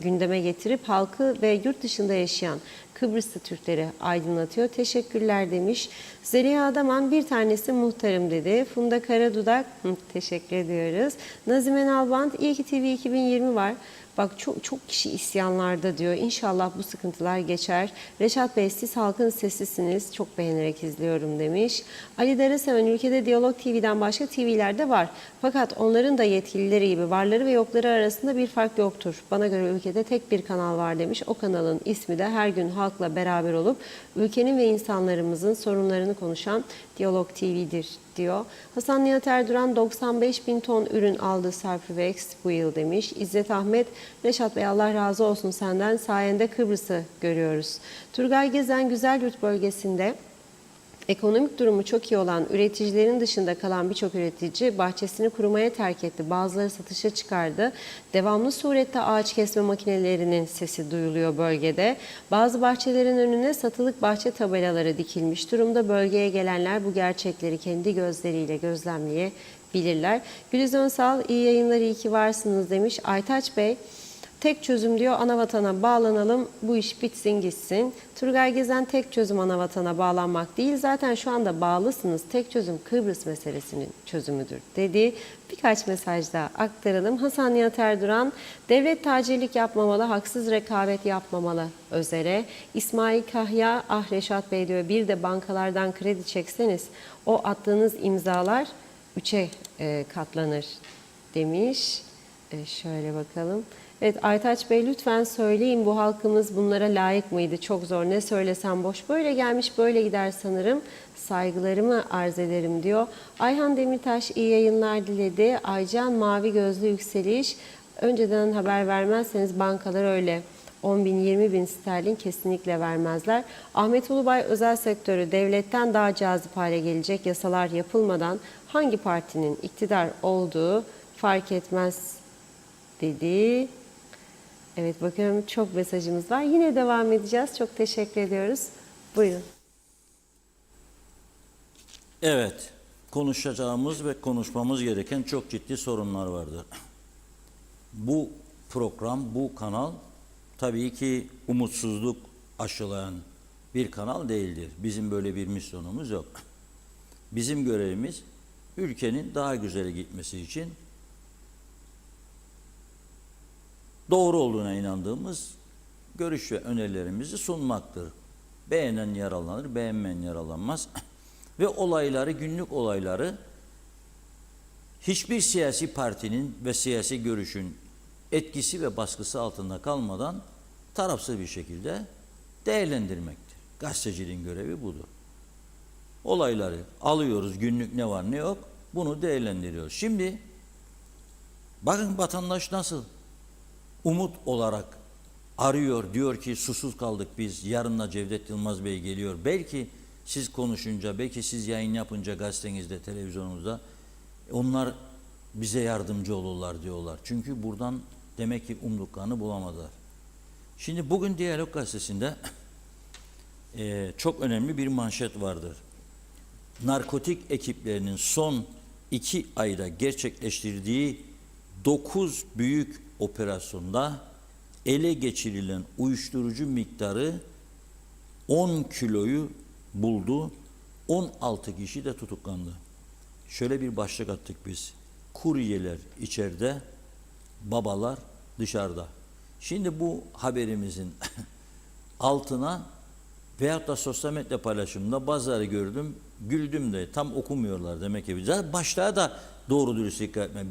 gündeme getirip halkı ve yurt dışında yaşayan Kıbrıslı Türkleri aydınlatıyor. Teşekkürler demiş. Zeliha Adaman, bir tanesi muhtarım dedi. Funda Karadudak, teşekkür ediyoruz. Nazime Nalbant, iyi ki TV 2020 var. Bak çok kişi isyanlarda diyor. İnşallah bu sıkıntılar geçer. Reşat Bey siz halkın sesisiniz. Çok beğenerek izliyorum demiş. Ali Dereseven ülkede Diyalog TV'den başka TV'ler de var. Fakat onların da yetkilileri gibi varları ve yokları arasında bir fark yoktur. Bana göre ülkede tek bir kanal var demiş. O kanalın ismi de her gün halkla beraber olup ülkenin ve insanlarımızın sorunlarını konuşan Diyalog TV'dir diyor. Hasan Nihat Erduran 95 bin ton ürün aldı Sarfrex bu yıl demiş. İzzet Ahmet, Reşat Bey Allah razı olsun senden, sayende Kıbrıs'ı görüyoruz. Turgay Gezen Güzelyurt bölgesinde ekonomik durumu çok iyi olan üreticilerin dışında kalan birçok üretici bahçesini kurumaya terk etti. Bazıları satışa çıkardı. Devamlı surette ağaç kesme makinelerinin sesi duyuluyor bölgede. Bazı bahçelerin önüne satılık bahçe tabelaları dikilmiş durumda. Bölgeye gelenler bu gerçekleri kendi gözleriyle gözlemleyebilirler. Güliz Önsal, iyi yayınlar, iyi ki varsınız demiş. Aytaç Bey, tek çözüm diyor, anavatana bağlanalım, bu iş bitsin gitsin. Turgay Gezen, tek çözüm anavatana bağlanmak değil, zaten şu anda bağlısınız, tek çözüm Kıbrıs meselesinin çözümüdür dedi. Birkaç mesaj daha aktaralım. Hasan Nihat Erduran, devlet tacirlik yapmamalı, haksız rekabet yapmamalı özere. İsmail Kahya, ah Reşat Bey diyor, bir de bankalardan kredi çekseniz o attığınız imzalar 3'e katlanır demiş. Şöyle bakalım. Evet Aytaç Bey, lütfen söyleyin, bu halkımız bunlara layık mıydı? Çok zor, ne söylesem boş. Böyle gelmiş böyle gider sanırım. Saygılarımı arz ederim diyor. Ayhan Demirtaş iyi yayınlar diledi. Aycan Mavi Gözlü Yükseliş. Önceden haber vermezseniz bankalar öyle 10 bin 20 bin sterlin kesinlikle vermezler. Ahmet Ulubay, özel sektörü devletten daha cazip hale gelecek yasalar yapılmadan hangi partinin iktidar olduğu fark etmez dedi. Evet bakıyorum çok mesajımız var. Yine devam edeceğiz. Çok teşekkür ediyoruz. Buyurun. Evet, konuşacağımız ve konuşmamız gereken çok ciddi sorunlar vardır. Bu program, bu kanal tabii ki umutsuzluk aşılayan bir kanal değildir. Bizim böyle bir misyonumuz yok. Bizim görevimiz ülkenin daha güzel gitmesi için doğru olduğuna inandığımız görüş ve önerilerimizi sunmaktır. Beğenen yararlanır, beğenmeyen yararlanmaz. Ve olayları, günlük olayları hiçbir siyasi partinin ve siyasi görüşün etkisi ve baskısı altında kalmadan tarafsız bir şekilde değerlendirmektir. Gazeteciliğin görevi budur. Olayları alıyoruz, günlük ne var ne yok, bunu değerlendiriyoruz. Şimdi bakın vatandaş nasıl umut olarak arıyor, diyor ki susuz kaldık biz, yarınla Cevdet Yılmaz Bey geliyor. Belki siz konuşunca, belki siz yayın yapınca gazetenizde, televizyonunuzda onlar bize yardımcı olurlar diyorlar. Çünkü buradan demek ki umduklarını bulamadılar. Şimdi bugün Diyalog Gazetesi'nde çok önemli bir manşet vardır. Narkotik ekiplerinin son 2 ayda gerçekleştirdiği 9 büyük operasyonda ele geçirilen uyuşturucu miktarı 10 kiloyu buldu. 16 kişi de tutuklandı. Şöyle bir başlık attık biz. Kuryeler içeride, babalar dışarıda. Şimdi bu haberimizin altına veyahut da sosyal medya paylaşımında bazıları gördüm, güldüm de tam okumuyorlar demek ki. Zaten başlığa da doğru dürüst dikkat etmem.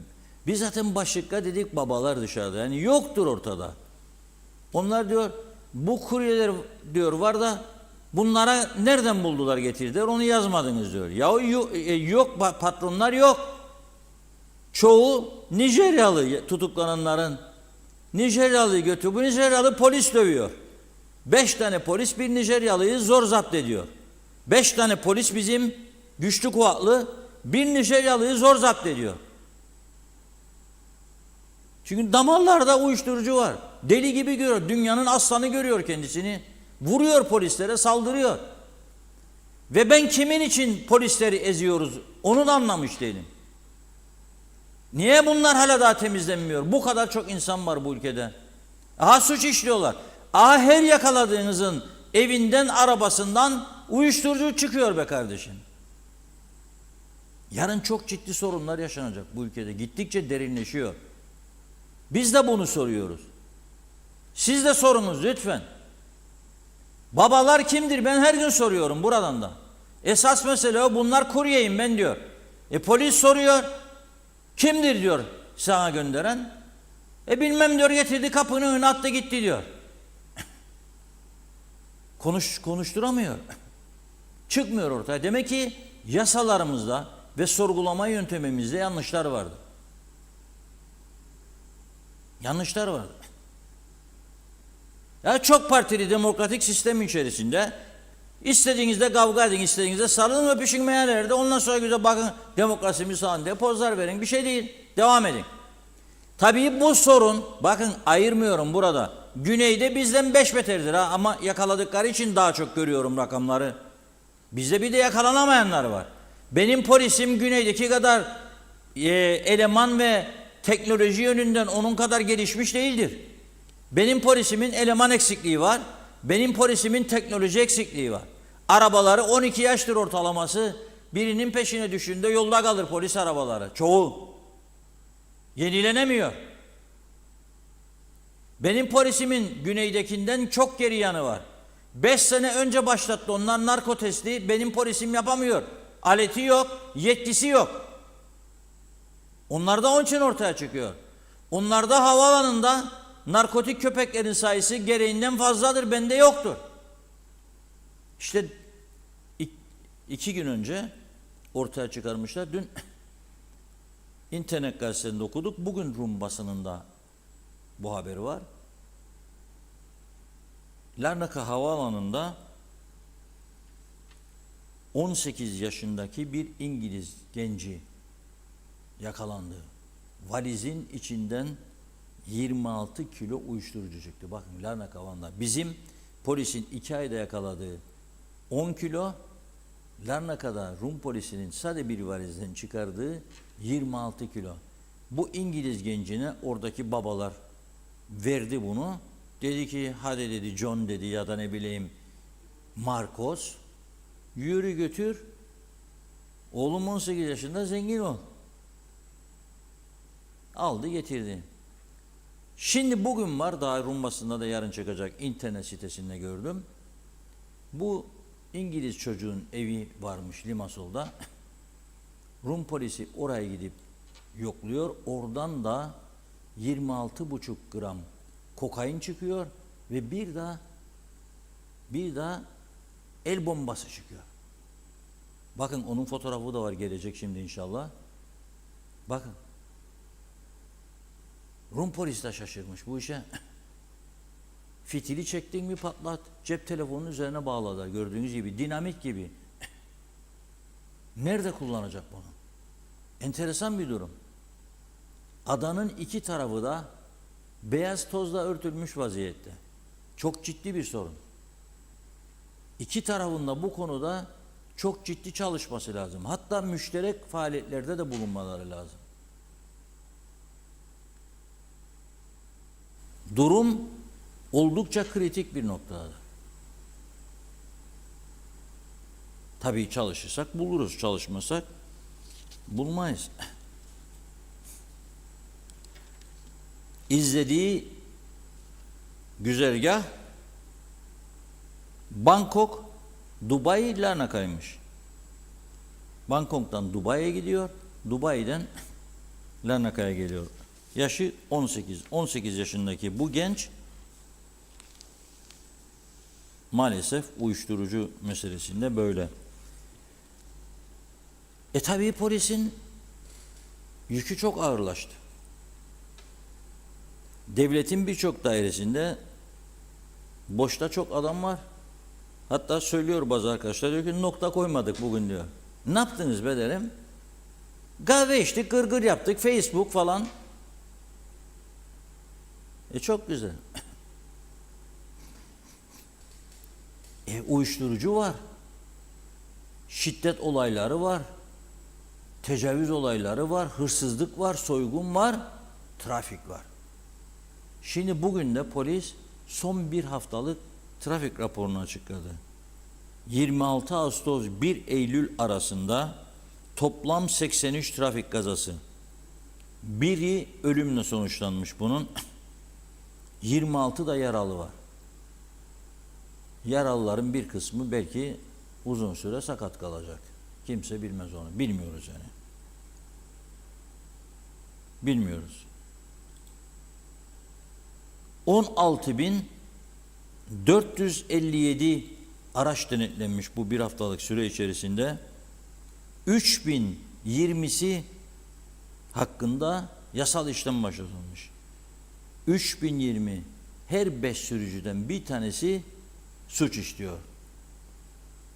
Biz zaten başlıkta dedik babalar dışarıda. Yani yoktur ortada. Onlar diyor bu kuryeler diyor var da bunlara nereden buldular getirdiler onu yazmadınız diyor. Ya yok patronlar yok. Çoğu Nijeryalı tutuklananların Nijeryalı'yı götürüyor. Bu Nijeryalı polis dövüyor. 5 tane polis bir Nijeryalı'yı zor zapt ediyor. 5 tane polis bizim güçlü kuvvetli bir Nijeryalı'yı zor zapt ediyor. Çünkü damarlarda uyuşturucu var. Deli gibi görüyor. Dünyanın aslanı görüyor kendisini. Vuruyor polislere, saldırıyor. Ve ben kimin için polisleri eziyoruz onu da anlamış değilim. Niye bunlar hala daha temizlenmiyor? Bu kadar çok insan var bu ülkede. Aha suç işliyorlar. Aha her yakaladığınızın evinden, arabasından uyuşturucu çıkıyor be kardeşim. Yarın çok ciddi sorunlar yaşanacak bu ülkede. Gittikçe derinleşiyor. Biz de bunu soruyoruz. Siz de sorunuz lütfen. Babalar kimdir? Ben her gün soruyorum buradan da. Esas mesele o. Bunlar kuryeyim ben diyor. Polis soruyor. Kimdir diyor sana gönderen. Bilmem diyor, getirdi kapının önüne attı gitti diyor. Konuşturamıyor. Çıkmıyor ortaya. Demek ki yasalarımızda ve sorgulama yöntemimizde yanlışlar vardı. Yanlışlar vardı. Ya çok partili demokratik sistem içerisinde istediğinizde kavga edin, istediğinizde sarılın, öpüşün meyhanelerde, ondan sonra güzel bakın demokrasimiz sağın diye pozlar verin. Bir şey değil. Devam edin. Tabii bu sorun, bakın ayırmıyorum burada. Güneyde bizden 5 beterdir ha, ama yakaladıkları için daha çok görüyorum rakamları. Bizde bir de yakalanamayanlar var. Benim polisim güneydeki kadar eleman ve teknoloji yönünden onun kadar gelişmiş değildir. Benim polisimin eleman eksikliği var. Benim polisimin teknoloji eksikliği var. Arabaları 12 yaştır ortalaması. Birinin peşine düştüğünde yolda kalır polis arabaları. Çoğu. Yenilenemiyor. Benim polisimin güneydekinden çok geri yanı var. 5 sene önce başlattı onlar narko testi. Benim polisim yapamıyor. Aleti yok, yetkisi yok. Onlar da onun için ortaya çıkıyor. Onlarda havaalanında narkotik köpeklerin sayısı gereğinden fazladır. Bende yoktur. İşte 2 gün önce ortaya çıkarmışlar. Dün internet gazetesinde okuduk. Bugün Rum basınında bu haberi var. Larnaka Havaalanı'nda 18 yaşındaki bir İngiliz genci yakalandı. Valizin içinden 26 kilo uyuşturucu çıktı. Bakın Larnaka Havaalanı'nda. Bizim polisin 2 ayda yakaladığı 10 kilo, Larnaka'da Rum polisinin sadece bir valizden çıkardığı 26 kilo. Bu İngiliz gencine oradaki babalar verdi bunu. Dedi ki hadi dedi John dedi ya da ne bileyim Marcos, yürü götür, oğlum 18 yaşında, zengin ol. Aldı getirdi. Şimdi bugün var, daha Rum basında da yarın çıkacak, internet sitesinde gördüm. Bu İngiliz çocuğun evi varmış Limassol'da. Rum polisi oraya gidip yokluyor. Oradan da 26,5 gram kokain çıkıyor ve bir daha el bombası çıkıyor. Bakın onun fotoğrafı da var, gelecek şimdi inşallah. Bakın. Rum polis de şaşırmış bu işe. Fitili çektin mi patlat. Cep telefonunun üzerine bağladılar. Gördüğünüz gibi dinamit gibi. Nerede kullanacak bunu? Enteresan bir durum. Adanın 2 tarafı da beyaz tozla örtülmüş vaziyette. Çok ciddi bir sorun. 2 tarafında bu konuda çok ciddi çalışması lazım. Hatta müşterek faaliyetlerde de bulunmaları lazım. Durum oldukça kritik bir noktada. Tabii çalışırsak buluruz, çalışmasak bulmayız. İzlediği güzergah Bangkok, Dubai, Larnaka'ymış. Bangkok'tan Dubai'ye gidiyor, Dubai'den Larnaka'ya geliyor. Yaşı 18. 18 yaşındaki bu genç maalesef uyuşturucu meselesinde böyle. Tabii polisin yükü çok ağırlaştı. Devletin birçok dairesinde boşta çok adam var. Hatta söylüyor bazı arkadaşlar, diyor ki nokta koymadık bugün diyor. Ne yaptınız be derim. Kahve içtik, gırgır yaptık, Facebook falan. Çok güzel. Uyuşturucu var. Şiddet olayları var. Tecavüz olayları var. Hırsızlık var. Soygun var. Trafik var. Şimdi bugün de polis son bir haftalık trafik raporunu açıkladı. 26 Ağustos 1 Eylül arasında toplam 83 trafik kazası. Biri ölümle sonuçlanmış bunun. 26 da yaralı var. Yaralıların bir kısmı belki uzun süre sakat kalacak. Kimse bilmez onu. Bilmiyoruz yani. Bilmiyoruz. 16.457 araç denetlenmiş bu bir haftalık süre içerisinde. 3020'si hakkında yasal işlem başlatılmış. 3020, her 5 sürücüden bir tanesi suç işliyor.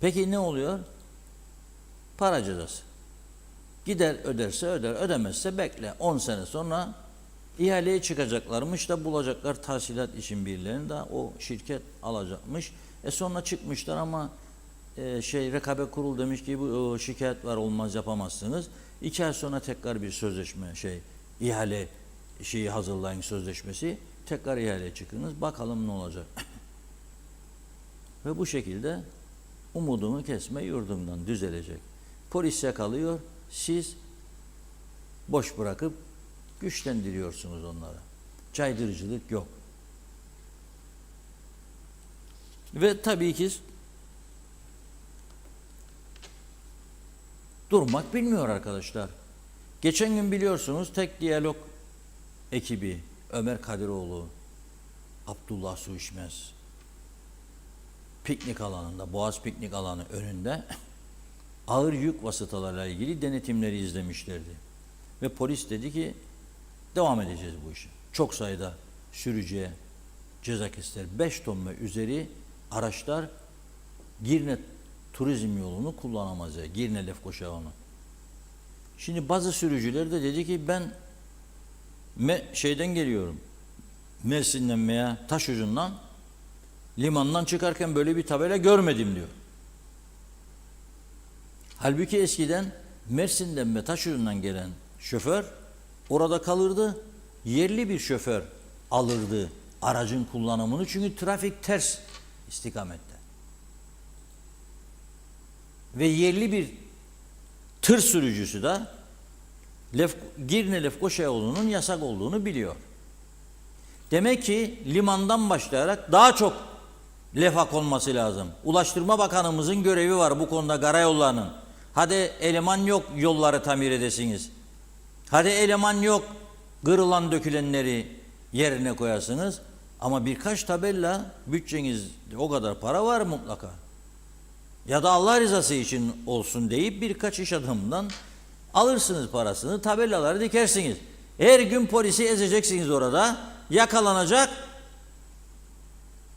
Peki ne oluyor? Para cezası. Gider öderse öder, ödemezse bekle. 10 sene sonra ihaleye çıkacaklarmış da bulacaklar tahsilat için birilerini de o şirket alacakmış. Sonra çıkmışlar ama rekabet kurulu demiş ki bu şikayet var, olmaz, yapamazsınız. 2 ay sonra tekrar bir sözleşme ihale hazırlayın, sözleşmesi. Tekrar ihaleye çıkınız. Bakalım ne olacak. Ve bu şekilde umudumu kesme yurdumdan düzelecek. Polis yakalıyor. Siz boş bırakıp güçlendiriyorsunuz onları. Caydırıcılık yok. Ve tabii ki durmak bilmiyor arkadaşlar. Geçen gün biliyorsunuz Tek Diyalog ekibi Ömer Kadiroğlu, Abdullah Su İçmez piknik alanında, Boğaz piknik alanı önünde ağır yük vasıtalarıyla ilgili denetimleri izlemişlerdi. Ve polis dedi ki devam edeceğiz bu işe. Çok sayıda sürücüye ceza kestiler. 5 ton ve üzeri araçlar Girne turizm yolunu kullanamaz ya. Girne Lefkoşa onu. Şimdi bazı sürücüler de dedi ki ben şeyden geliyorum. Mersin'den veya Taşucu'ndan limandan çıkarken böyle bir tabela görmedim diyor. Halbuki eskiden Mersin'den ve Taşucu'ndan gelen şoför orada kalırdı. Yerli bir şoför alırdı aracın kullanımını. Çünkü trafik ters istikamette. Ve yerli bir tır sürücüsü de Girne Lefkoşa yolunun yasak olduğunu biliyor. Demek ki limandan başlayarak daha çok lefak olması lazım. Ulaştırma Bakanımızın görevi var bu konuda, karayollarının. Hadi eleman yok, yolları tamir edesiniz. Hadi eleman yok, kırılan dökülenleri yerine koyasınız. Ama birkaç tabela, bütçeniz o kadar para var mutlaka. Ya da Allah rızası için olsun deyip birkaç iş adamından alırsınız parasını, tabelaları dikersiniz. Her gün polisi ezeceksiniz orada, yakalanacak,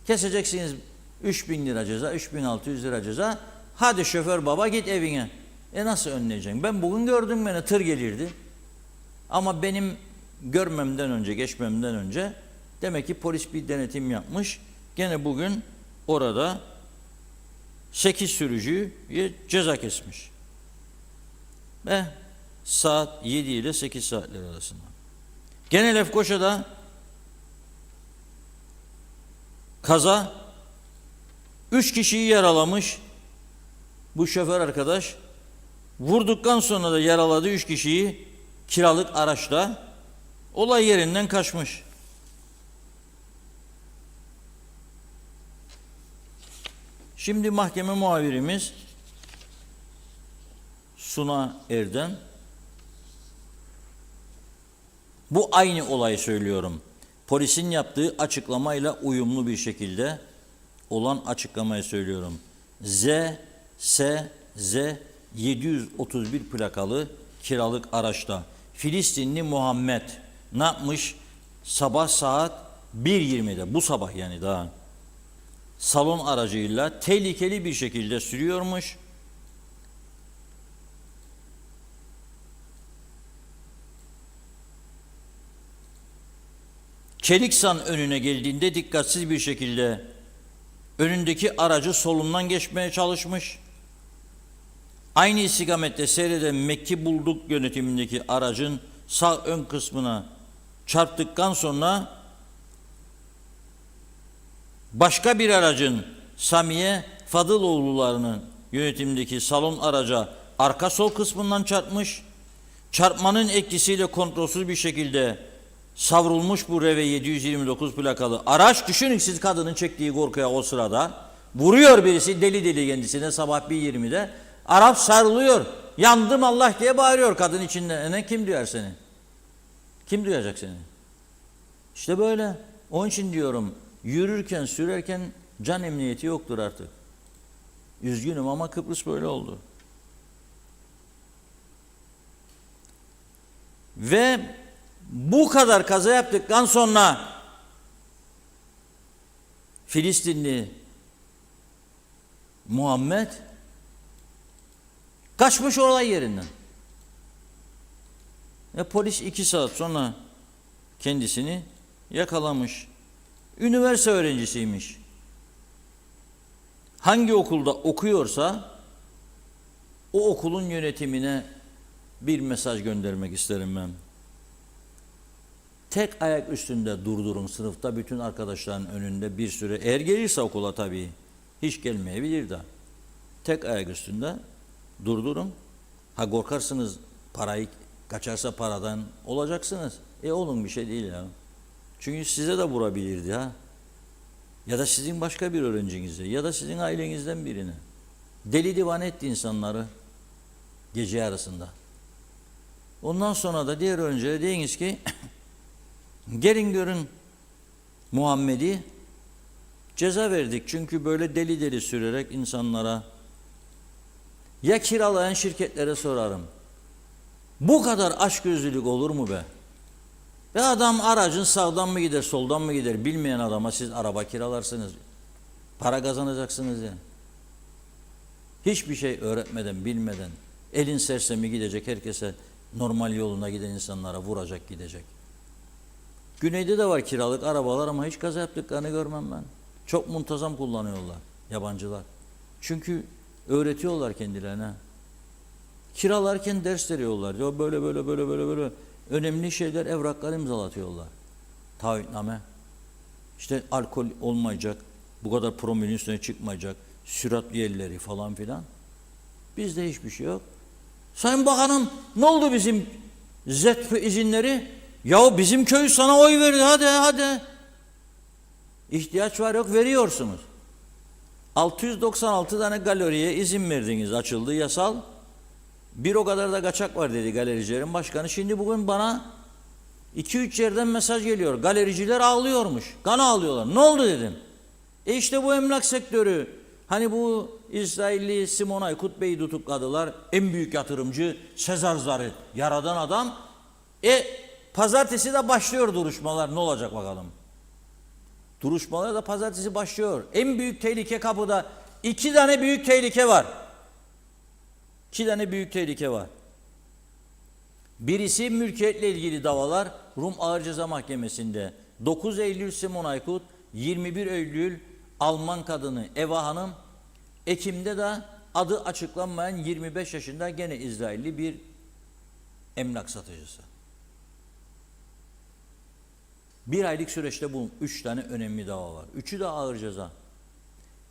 keseceksiniz 3.000 lira ceza, 3.600 lira ceza. Hadi şoför baba git evine. Nasıl önleyeceksin? Ben bugün gördüm, beni tır gelirdi. Ama benim görmemden önce, geçmemden önce demek ki polis bir denetim yapmış. Gene bugün orada 8 sürücüye ceza kesmiş. Ve saat 7 ile 8 saatler arasında. Gene Lefkoşa'da kaza 3 kişiyi yaralamış bu şoför arkadaş. Vurduktan sonra da yaraladı 3 kişiyi kiralık araçla. Olay yerinden kaçmış. Şimdi mahkeme muhabirimiz Suna Erdem bu aynı olayı söylüyorum. Polisin yaptığı açıklamayla uyumlu bir şekilde olan açıklamayı söylüyorum. Z 731 plakalı kiralık araçta Filistinli Muhammed ne yapmış? Sabah saat 1.20'de, bu sabah yani daha salon aracıyla tehlikeli bir şekilde sürüyormuş. Çeliksan önüne geldiğinde dikkatsiz bir şekilde önündeki aracı solundan geçmeye çalışmış. Aynı istikamette seyreden Mekki Bulduk yönetimindeki aracın sağ ön kısmına çarptıktan sonra başka bir aracın Samiye Fadıloğullarının yönetimindeki salon araca arka sol kısmından çarpmış. Çarpmanın etkisiyle kontrolsüz bir şekilde savrulmuş bu Reve 729 plakalı araç, düşünün siz kadının çektiği korkuya o sırada. Vuruyor birisi deli deli kendisine sabah 1.20'de. Arap sarılıyor. Yandım Allah diye bağırıyor kadın içinde. Ne kim duyar seni? Kim duyacak seni? İşte böyle. Onun için diyorum yürürken sürerken can emniyeti yoktur artık. Üzgünüm ama Kıbrıs böyle oldu. Ve bu kadar kaza yaptıktan sonra Filistinli Muhammed kaçmış olay yerinden. Polis 2 saat sonra kendisini yakalamış. Üniversite öğrencisiymiş. Hangi okulda okuyorsa o okulun yönetimine bir mesaj göndermek isterim ben. Tek ayak üstünde durdurun sınıfta bütün arkadaşların önünde bir süre. Eğer gelirse okula tabii. Hiç gelmeyebilir de. Tek ayak üstünde durdurun. Ha korkarsınız parayı kaçarsa paradan olacaksınız. Olun bir şey değil ya. Çünkü size de vurabilirdi ha. Ya da sizin başka bir öğrencinize ya da sizin ailenizden birine. Deli divane etti insanları gece yarısında. Ondan sonra da diğer öğrencilere deyiniz ki gelin görün Muhammed'i ceza verdik. Çünkü böyle deli deli sürerek insanlara ya kiralayan şirketlere sorarım. Bu kadar açgözlülük olur mu be? Adam aracın sağdan mı gider soldan mı gider bilmeyen adama siz araba kiralarsınız. Para kazanacaksınız ya. Hiçbir şey öğretmeden bilmeden elin sersemi gidecek herkese normal yoluna giden insanlara vuracak gidecek. Güneyde de var kiralık arabalar ama hiç kaza yaptıklarını görmem ben. Çok muntazam kullanıyorlar yabancılar. Çünkü öğretiyorlar kendilerine. Kiralarken ders veriyorlar. Diyor böyle önemli şeyler evraklar imzalatıyorlar. Taahhütname. İşte alkol olmayacak. Bu kadar promilin üstüne çıkmayacak. Süratli yerleri falan filan. Bizde hiçbir şey yok. Sayın Bakanım ne oldu bizim ZETF izinleri? Ya bizim köy sana oy verdi hadi. İhtiyaç var yok veriyorsunuz. 696 tane galeriye izin verdiniz açıldı yasal. Bir o kadar da kaçak var dedi galericilerin başkanı. Şimdi bugün bana 2-3 yerden mesaj geliyor. Galericiler ağlıyormuş. Kan ağlıyorlar. Ne oldu dedim. İşte bu emlak sektörü. Hani bu İsrailli Simon Aykut Bey'i tutukladılar. En büyük yatırımcı Sezar Zar'ı yaradan adam. Pazartesi de başlıyor duruşmalar. Ne olacak bakalım. Duruşmalar da pazartesi başlıyor. En büyük tehlike kapıda. 2 tane büyük tehlike var. 2 tane büyük tehlike var. Birisi mülkiyetle ilgili davalar Rum Ağır Ceza Mahkemesi'nde. 9 Eylül Simon Aykut, 21 Eylül Alman kadını Eva Hanım, Ekim'de de adı açıklanmayan 25 yaşında gene İsrailli bir emlak satıcısı. Bir aylık süreçte bu 3 tane önemli dava var. 3'ü de ağır ceza.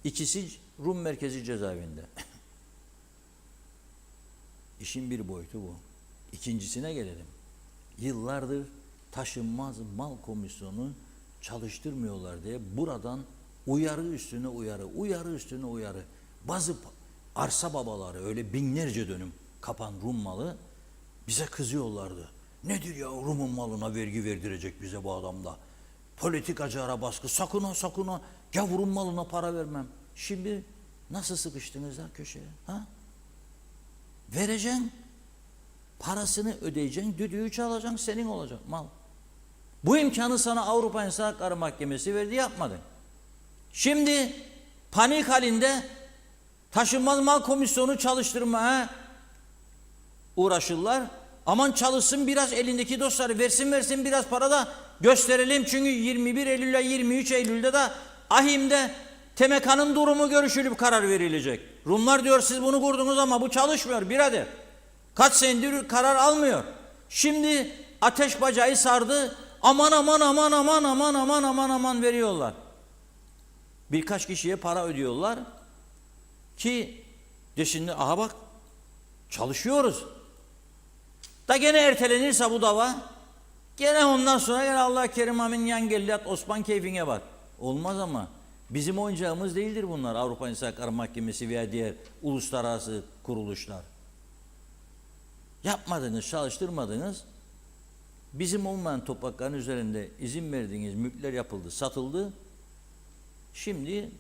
İkisi Rum Merkezi Cezaevinde. İşin bir boyutu bu. İkincisine gelelim. Yıllardır taşınmaz mal komisyonu çalıştırmıyorlar diye buradan uyarı üstüne uyarı. Bazı arsa babaları öyle binlerce dönüm kapan Rum malı bize kızıyorlardı. Nedir ya Rum'un malına vergi verdirecek bize bu adamda. Politikacılara baskı sakın ha gavurun malına para vermem. Şimdi nasıl sıkıştınız ha köşeye? Ha? Vereceksin. Parasını ödeyeceksin. Düdüğü çalacaksın. Senin olacak mal. Bu imkanı sana Avrupa İnsan Hakları Mahkemesi verdi yapmadın. Şimdi panik halinde taşınmaz mal komisyonu çalıştırmaya uğraşırlar. Aman çalışsın biraz elindeki dosyaları versin biraz para da gösterelim. Çünkü 21 Eylül ile 23 Eylül'de de Ahim'de TMK'nın durumu görüşülüp karar verilecek. Rumlar diyor siz bunu kurdunuz ama bu çalışmıyor birader. Kaç senedir karar almıyor. Şimdi ateş bacağı sardı. Aman veriyorlar. Birkaç kişiye para ödüyorlar ki de şimdi aha bak çalışıyoruz. Da gene ertelenirse bu dava Gene ondan sonra gene Allah Kerim amin yan gellat Osman keyfine bak. Olmaz ama bizim oyuncağımız değildir bunlar. Avrupa İnsan Hakları Mahkemesi veya diğer uluslararası kuruluşlar. Yapmadınız, çalıştırmadınız. Bizim olmayan toprakların üzerinde izin verdiğiniz mülkler yapıldı, satıldı. Şimdi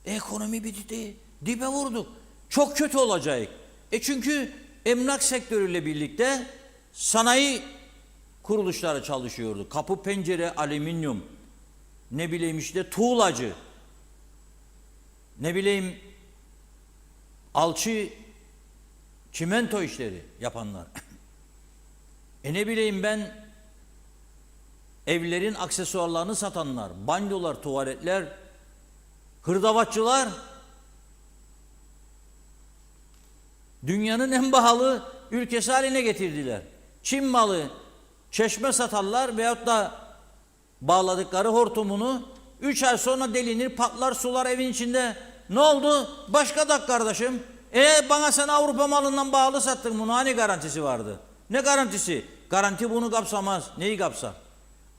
ekonomi bitti, dibe vurduk. Çok kötü olacak. Çünkü emlak sektörüyle birlikte sanayi kuruluşları çalışıyordu. Kapı, pencere, alüminyum, ne bileyim işte tuğlacı, ne bileyim alçı, çimento işleri yapanlar. Ne bileyim ben evlerin aksesuarlarını satanlar, banyolar, tuvaletler, hırdavatçılar, dünyanın en pahalı ülkesi haline getirdiler. Çin malı çeşme satarlar veyahut da bağladıkları hortumunu 3 ay sonra delinir, patlar, sular evin içinde. Ne oldu? Başka dak kardeşim. Bana sen Avrupa malından bağlı sattın bunu. Hani garantisi vardı? Ne garantisi? Garanti bunu kapsamaz. Neyi kapsar?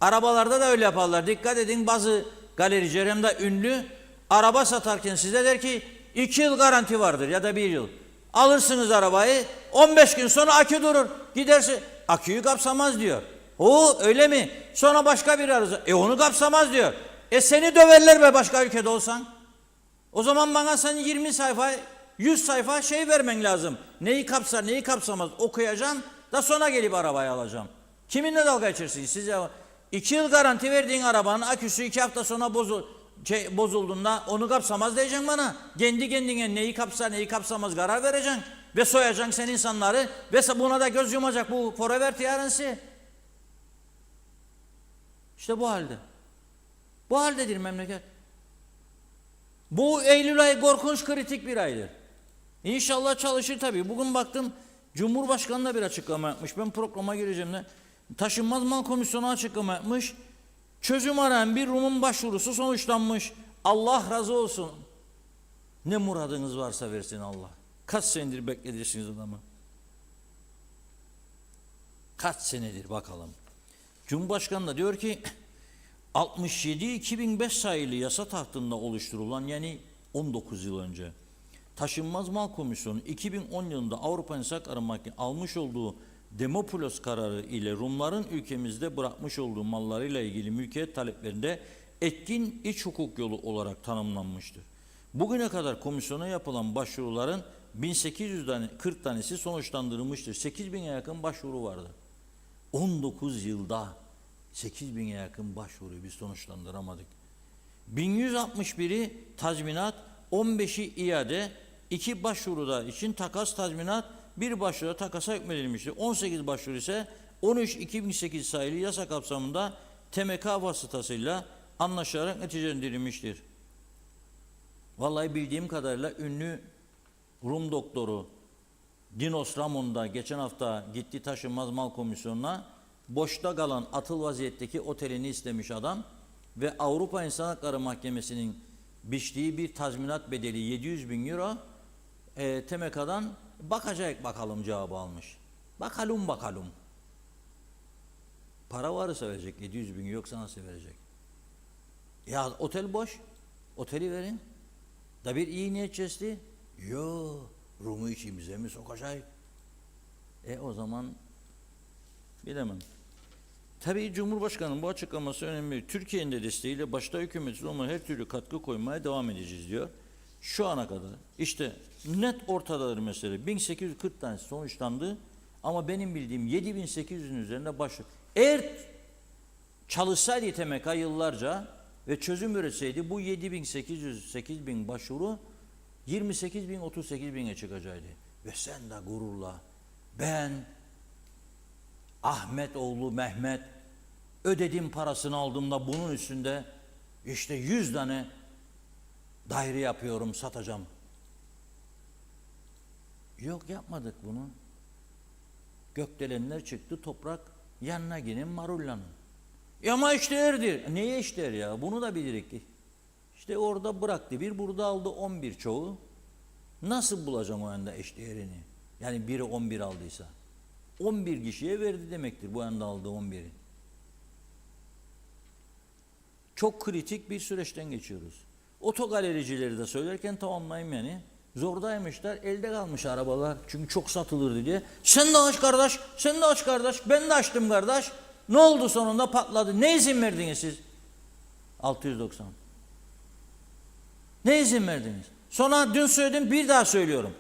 Arabalarda da öyle yaparlar. Dikkat edin, bazı galericiler hem de ünlü araba satarken size der ki 2 yıl garanti vardır ya da 1 yıl. Alırsınız arabayı, 15 gün sonra akü durur. Giderse aküyü kapsamaz diyor. Öyle mi? Sonra başka bir arıza. Onu kapsamaz diyor. Seni döverler be başka ülkede olsan. O zaman bana sen 20 sayfa 100 sayfa şey vermen lazım. Neyi kapsar, neyi kapsamaz okuyacağım da sonra gelip arabayı alacağım. Kiminle dalga geçersiniz? Siz 2 yıl garanti verdiğin arabanın aküsü 2 hafta sonra bozulduğunda onu kapsamaz diyeceksin bana. Kendi kendine neyi kapsar, neyi kapsamaz karar vereceksin. Ve soyacaksın sen insanları ve buna da göz yumacak bu forever tiyarensi. İşte bu halde. Bu haldedir memleket. Bu Eylül ayı korkunç kritik bir aydır. İnşallah çalışır tabii. Bugün baktım Cumhurbaşkanı da bir açıklama yapmış. Ben programa gireceğim de. Taşınmaz Mal Komisyonu açıklama yapmış. Çözüm arayan bir Rum'un başvurusu sonuçlanmış. Allah razı olsun. Ne muradınız varsa versin Allah. Kaç senedir bekledirsiniz adamı? Kaç senedir bakalım. Cumhurbaşkanı da diyor ki 67-2005 sayılı yasa tahtında oluşturulan, yani 19 yıl önce Taşınmaz Mal Komisyonu 2010 yılında Avrupa İnsan Hakları Mahkemesi almış olduğu Demopoulos kararı ile Rumların ülkemizde bırakmış olduğu mallarıyla ilgili mülkiyet taleplerinde etkin iç hukuk yolu olarak tanımlanmıştır. Bugüne kadar komisyona yapılan başvuruların 1840 tanesi sonuçlandırılmıştır. 8000'e yakın başvuru vardı. 19 yılda 8000'e yakın başvuruyu biz sonuçlandıramadık. 1161'i tazminat, 15'i iade, 2 başvuruda için takas tazminat, 1 başvuruda takasa hükmedilmiştir. 18 başvuru ise 13-2008 sayılı yasa kapsamında TMK vasıtasıyla anlaşılarak neticelendirilmiştir. Vallahi bildiğim kadarıyla ünlü Rum doktoru Dinos Ramon da geçen hafta gitti Taşınmaz Mal Komisyonu'na, boşta kalan atıl vaziyetteki otelini istemiş adam ve Avrupa İnsan Hakları Mahkemesi'nin biçtiği bir tazminat bedeli 700.000 euro TMK'dan bakacak bakalım cevabı almış. Bakalım. Para varsa verecek, 700.000 yoksa nasıl verecek? Ya otel boş, oteli verin. Da bir iyi niyet jesti. Yo, Rum'u içimize mi sokacak? O zaman bilemem. Tabii Cumhurbaşkanı'nın bu açıklaması önemli. Türkiye'nin de desteğiyle başta hükümetin olmayan her türlü katkı koymaya devam edeceğiz diyor. Şu ana kadar işte net ortadadır mesele. 1840 tanesi sonuçlandı ama benim bildiğim 7800'ün üzerinde başvuru. Eğer çalışsaydı TMK yıllarca ve çözüm üretseydi bu 7800-8000 başvuru 28.000-38.000'e çıkacaktı. Ve sen de gururla ben Ahmet oğlu Mehmet ödedim parasını aldığımda bunun üstünde işte 100 tane daire yapıyorum, satacağım. Yok, yapmadık bunu. Gökdelenler çıktı, toprak yanına ginin Marullan'ın. Ama eşdeğerdir. Neye eşdeğer ya? Bunu da bilirik ki. İşte orada bıraktı bir, burada aldı 11 çoğu. Nasıl bulacağım o anda eşdeğerini? Yani biri 11 aldıysa. 11 kişiye verdi demektir bu anda aldığı 11'i. Çok kritik bir süreçten geçiyoruz. Otogalericileri de söylerken tamamlayayım yani. Zordaymışlar, elde kalmış arabalar. Çünkü çok satılırdı diye. Sen de aç kardeş, sen de aç kardeş, ben de açtım kardeş. Ne oldu sonunda? Patladı. Ne izin verdiniz siz? 690. Ne izin verdiniz? Sonra dün söyledim, bir daha söylüyorum.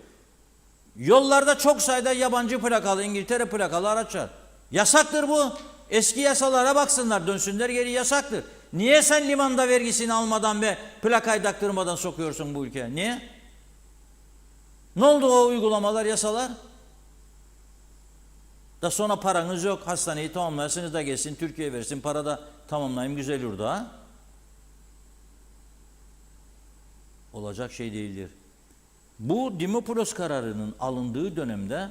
Yollarda çok sayıda yabancı plakalı, İngiltere plakalı araçlar. Yasaktır bu. Eski yasalara baksınlar, dönsünler geri, yasaktır. Niye sen limanda vergisini almadan ve plakayı taktırmadan sokuyorsun bu ülkeye? Niye? Ne oldu o uygulamalar, yasalar? Da sonra paranız yok, hastaneyi tamamlarsınız da gelsin Türkiye versin, para da tamamlayayım güzel yurda. Olacak şey değildir. Bu Dimopoulos kararının alındığı dönemde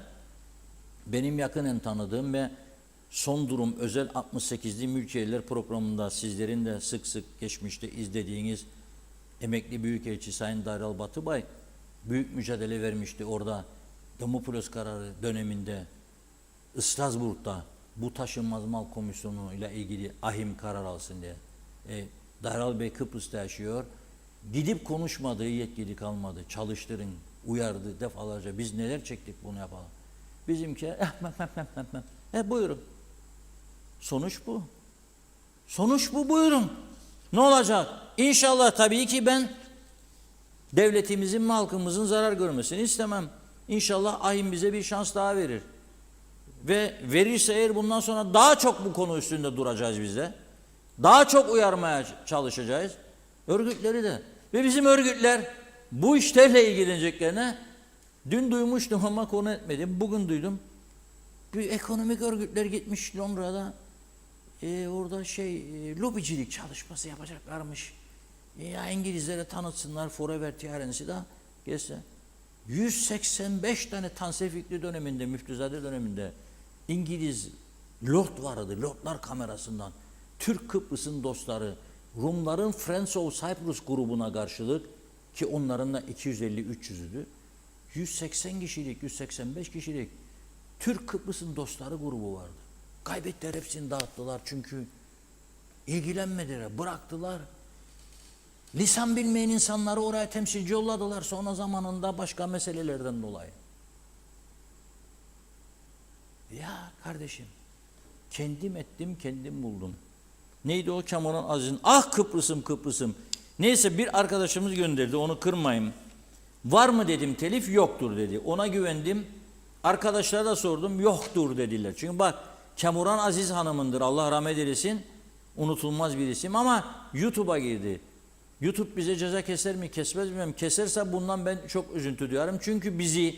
benim yakinen tanıdığım ve son durum özel 68'li mülkiyetler programında sizlerin de sık sık geçmişte izlediğiniz emekli büyükelçi Sayın Daryl Batıbay büyük mücadele vermişti orada. Dimopoulos kararı döneminde Strasbourg'da bu taşınmaz mal komisyonu ile ilgili ahim karar alsın diye. Daryl Bey Kıbrıs'ta yaşıyor. Gidip konuşmadığı yetkili kalmadı. Çalıştırın, uyardı defalarca. Biz neler çektik bunu yapalım. Bizimki buyurun. Sonuç bu. Sonuç bu, buyurun. Ne olacak? İnşallah tabii ki ben devletimizin ve halkımızın zarar görmesini istemem. İnşallah ahim bize bir şans daha verir. Ve verirse eğer bundan sonra daha çok bu konu üstünde duracağız biz de. Daha çok uyarmaya çalışacağız. Örgütleri de. Ve bizim örgütler bu işlerle ilgileneceklerine dün duymuştum ama konu etmedim. Bugün duydum. Bir ekonomik örgütler gitmiş Londra'da orada lobicilik çalışması yapacaklarmış. Ya İngilizlere tanıtsınlar Forever tiyarenisi de gelse. 185 tane Tanse Fikri döneminde, Müftüzade döneminde İngiliz lord vardı. Lordlar kamerasından. Türk Kıbrıs'ın dostları, Rumların Friends of Cyprus grubuna karşılık ki onların da 250-300'üdü. 180 kişilik, 185 kişilik Türk Kıbrıs'ın dostları grubu vardı. Kaybettiler, hepsini dağıttılar çünkü ilgilenmediler, bıraktılar. Lisan bilmeyen insanları oraya temsilci yolladılar sonra zamanında başka meselelerden dolayı. Ya kardeşim, kendim ettim, kendim buldum. Neydi o Kemal Aziz'in? Ah Kıbrıs'ım, Kıbrıs'ım. Neyse bir arkadaşımız gönderdi, onu kırmayayım. Var mı dedim telif, yoktur dedi. Ona güvendim. Arkadaşlara da sordum, yoktur dediler. Çünkü bak Kemuran Aziz Hanım'ındır, Allah rahmet eylesin. Unutulmaz bir isim ama YouTube'a girdi. YouTube bize ceza keser mi, kesmez mi? Keserse bundan ben çok üzüntü duyarım. Çünkü bizi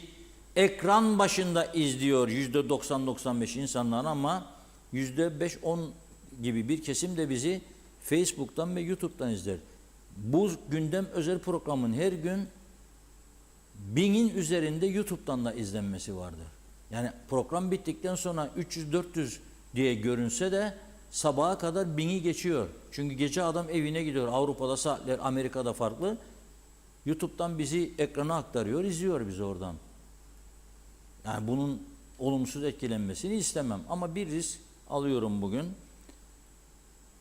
ekran başında izliyor %90-95 insanlar ama %5-10 gibi bir kesim de bizi Facebook'tan ve YouTube'dan izler. Bu gündem özel programın her gün 1000'in üzerinde YouTube'dan da izlenmesi vardır. Yani program bittikten sonra 300-400 diye görünse de sabaha kadar 1000'i geçiyor. Çünkü gece adam evine gidiyor. Avrupa'da saatler, Amerika'da farklı. YouTube'dan bizi ekrana aktarıyor, izliyor bizi oradan. Yani bunun olumsuz etkilenmesini istemem. Ama bir risk alıyorum bugün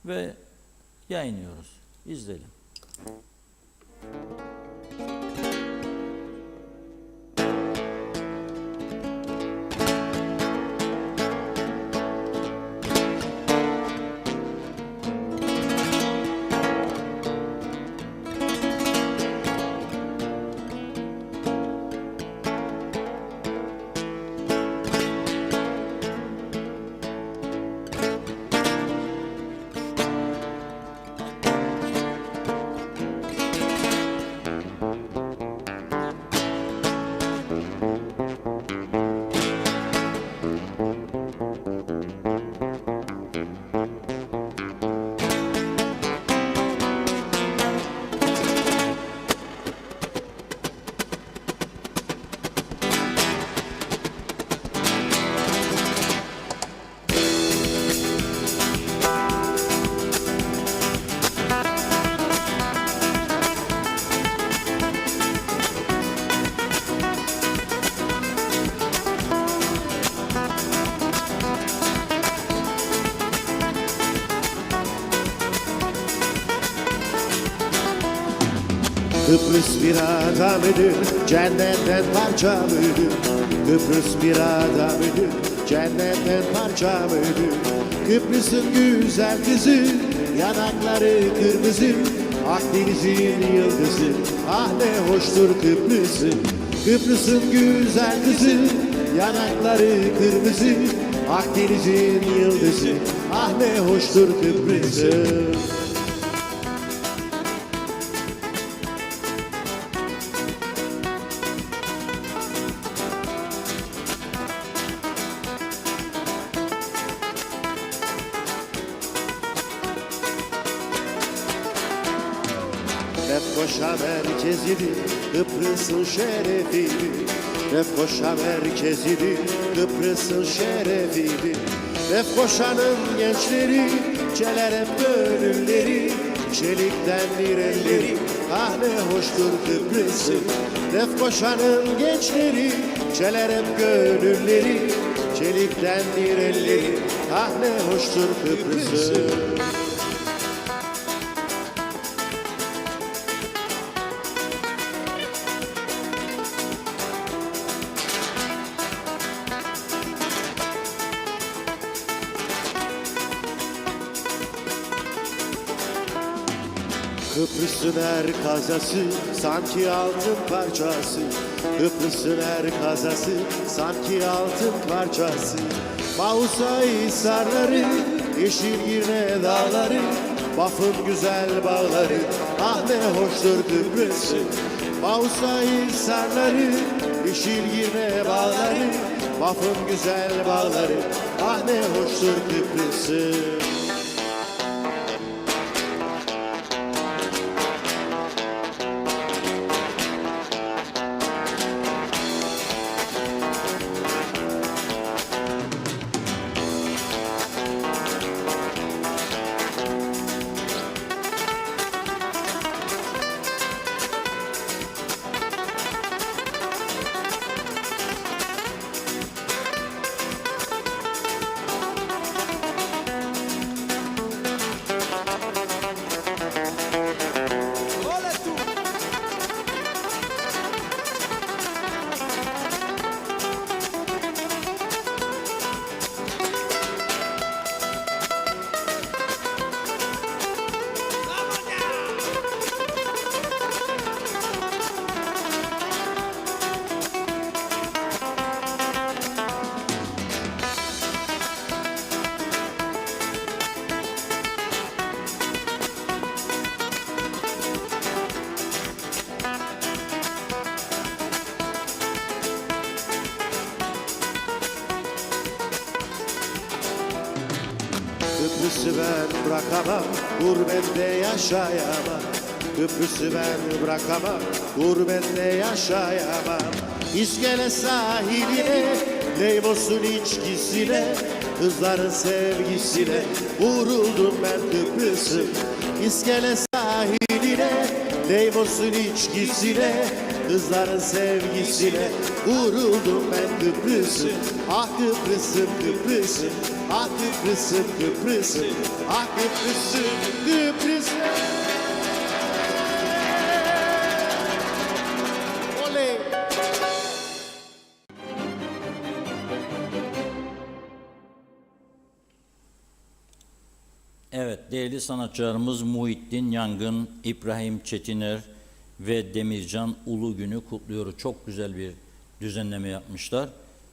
ve yayınlıyoruz. İzleyelim. Kıbrıs bir adamıdır, cennetten parça mıdır? Kıbrıs bir adamıdır, cennetten parça mıdır? Kıbrıs'ın güzel kızı, yanakları kırmızı, Akdeniz'in yıldızı, ah ne hoştur Kıbrıs'ın. Kıbrıs'ın güzel kızı, yanakları kırmızı, Akdeniz'in yıldızı, ah ne hoştur Kıbrıs'ın. Lefkoşa merkezidir, Kıbrıs'ın şerefidir. Lefkoşa merkezidir, Kıbrıs'ın şerefidir. Lefkoşa'nın gençleri, çeler hep gönülleri, çeliktendir elleri, ah ne hoştur Kıbrıs'ın. Lefkoşa'nın gençleri, çeler hep gönülleri, çeliktendir elleri, ah ne hoştur Kıbrıs'ın. Kıbrıs'ın her kazası sanki altın parçası. Kıbrıs'ın her kazası sanki altın parçası. Mausa hisarları, yeşil Girne dağları, Baf'ın güzel bağları, ah ne hoştur Kıbrıs'ın. Mausa hisarları, yeşil Girne bağları, Baf'ın güzel bağları, ah ne hoştur Kıbrıs'ın. Kıbrıs'ı ben bırakamam, gurbette yaşayamam. Kıbrıs'ı ben bırakamam, gurbette yaşayamam. İskele sahiline, Leymos'un içkisine, kızların sevgisine vuruldum ben Kıbrıs'ım. İskele sahiline, Leymos'un içkisine, kızların sevgisine vuruldum ben Kıbrıs'ım. Ah Kıbrıs'ım, Kıbrıs'ım, ah Kıbrıs'ım, Kıbrıs'ım, ah Kıbrıs'ım, Kıbrıs'ım. Oley! Evet, değerli sanatçılarımız Muhittin Yangın, İbrahim Çetiner ve Demircan Ulugün'ü kutluyoruz. Çok güzel bir düzenleme yapmışlar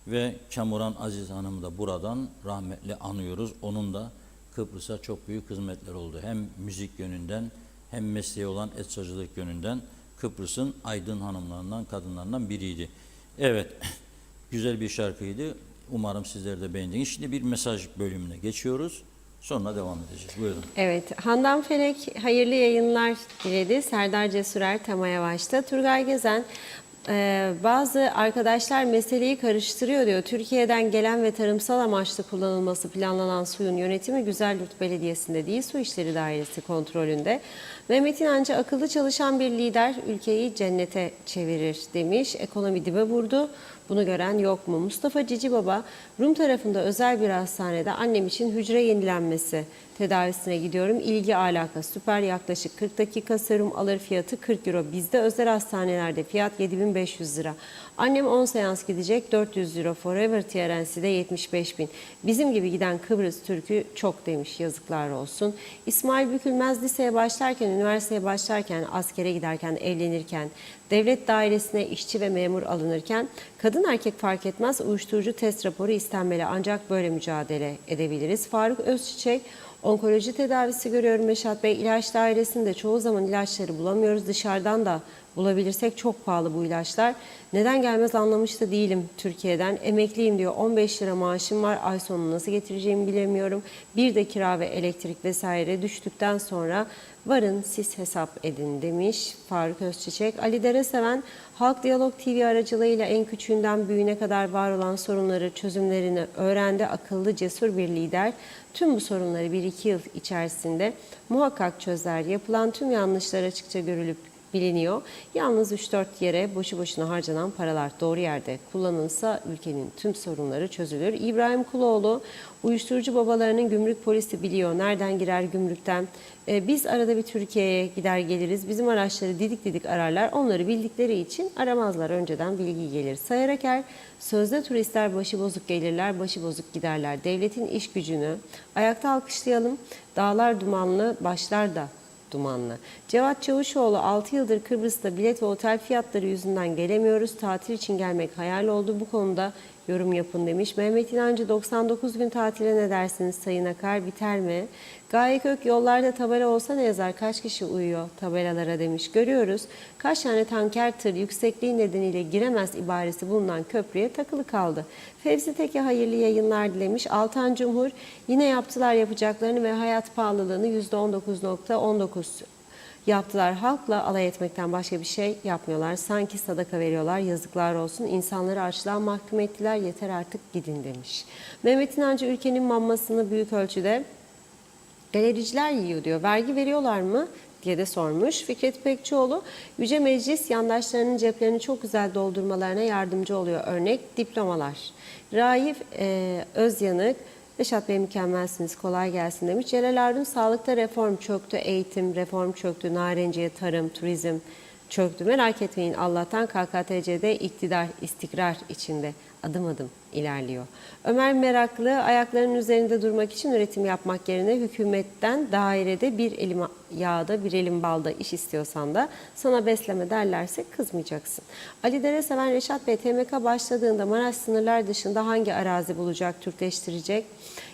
ve Kamuran Aziz Hanım'ı da buradan rahmetle anıyoruz. Onun da Kıbrıs'a çok büyük hizmetler oldu. Hem müzik yönünden hem mesleği olan eczacılık yönünden Kıbrıs'ın aydın hanımlarından, kadınlarından biriydi. Evet, güzel bir şarkıydı. Umarım sizler de beğendiniz. Şimdi bir mesaj bölümüne geçiyoruz. Sonra devam edeceğiz. Buyurun. Evet, Handan Felek hayırlı yayınlar diledi. Serdar Cesurer Tamaya başta. Turgay Gezen, bazı arkadaşlar meseleyi karıştırıyor diyor. Türkiye'den gelen ve tarımsal amaçlı kullanılması planlanan suyun yönetimi Güzelyurt Belediyesi'nde değil, Su İşleri Dairesi kontrolünde. Mehmet İnancı akıllı çalışan bir lider ülkeyi cennete çevirir demiş. Ekonomi dibe vurdu. Bunu gören yok mu? Mustafa Cici Baba, Rum tarafında özel bir hastanede annem için hücre yenilenmesi tedavisine gidiyorum. İlgi alaka süper, yaklaşık 40 dakika serum alır, fiyatı 40 euro. Bizde özel hastanelerde fiyat 7500 lira. Annem 10 seans gidecek, 400 euro. Forever TRNC'de 75.000. Bizim gibi giden Kıbrıs Türk'ü çok demiş, yazıklar olsun. İsmail Bükülmez liseye başlarken, üniversiteye başlarken, askere giderken, evlenirken, devlet dairesine işçi ve memur alınırken kadın erkek fark etmez uyuşturucu test raporu istenmeli, ancak böyle mücadele edebiliriz. Faruk Özçiçek, onkoloji tedavisi görüyorum Reşat Bey. İlaç dairesinde çoğu zaman ilaçları bulamıyoruz. Dışarıdan da bulabilirsek çok pahalı bu ilaçlar. Neden gelmez anlamış da değilim Türkiye'den. Emekliyim diyor, 15 lira maaşım var. Ay sonu nasıl getireceğimi bilemiyorum. Bir de kira ve elektrik vesaire düştükten sonra varın siz hesap edin demiş Faruk Özçiçek. Ali Dereseven, Halk Diyalog TV aracılığıyla en küçüğünden büyüğüne kadar var olan sorunları, çözümlerini öğrendi. Akıllı, cesur bir lider. Tüm bu sorunları 1-2 yıl içerisinde muhakkak çözer. Yapılan tüm yanlışlar açıkça görülüp biliniyor. Yalnız 3-4 yere boşu boşuna harcanan paralar doğru yerde kullanılsa ülkenin tüm sorunları çözülür. İbrahim Kuloğlu, uyuşturucu babalarının gümrük polisi biliyor. Nereden girer gümrükten? Biz arada bir Türkiye'ye gider geliriz. Bizim araçları didik didik ararlar. Onları bildikleri için aramazlar. Önceden bilgi gelir. Sayaraker, sözde turistler başı bozuk gelirler, başı bozuk giderler. Devletin iş gücünü ayakta alkışlayalım. Dağlar dumanlı, başlar da dumanlı. Cevat Çavuşoğlu, 6 yıldır Kıbrıs'ta bilet ve otel fiyatları yüzünden gelemiyoruz. Tatil için gelmek hayal oldu. Bu konuda yorum yapın demiş. Mehmet İnancı, 99 gün tatile ne dersiniz Sayın Akar, biter mi? Gaye Kök, yollarda tabela olsa ne yazar, kaç kişi uyuyor tabelalara demiş. Görüyoruz kaç tane tanker tır yüksekliği nedeniyle giremez ibaresi bulunan köprüye takılı kaldı. Fevzi Teke hayırlı yayınlar dilemiş. Altan Cumhur, yine yaptılar yapacaklarını ve hayat pahalılığını %19.19 yaptılar. Halkla alay etmekten başka bir şey yapmıyorlar. Sanki sadaka veriyorlar. Yazıklar olsun. İnsanları açlığa mahkum ettiler. Yeter artık gidin demiş. Mehmet İnancı, ülkenin mammasını büyük ölçüde galericiler yiyor diyor. Vergi veriyorlar mı diye de sormuş. Fikret Pekçioğlu, Yüce Meclis yandaşlarının ceplerini çok güzel doldurmalarına yardımcı oluyor. Örnek diplomalar. Raif Özyanık, Reşat Bey mükemmelsiniz, kolay gelsin demiş. Celal Arun, sağlıkta reform çöktü, eğitim reform çöktü, narenciye, tarım, turizm çöktü. Merak etmeyin, Allah'tan KKTC'de iktidar, istikrar içinde adım adım ilerliyor. Ömer Meraklı, ayaklarının üzerinde durmak için üretim yapmak yerine hükümetten dairede bir elim yağda bir elim balda iş istiyorsan da sana besleme derlerse kızmayacaksın. Ali Dereseven, Reşat Bey, TMK başladığında Maraş sınırlar dışında hangi arazi bulacak, Türkleştirecek?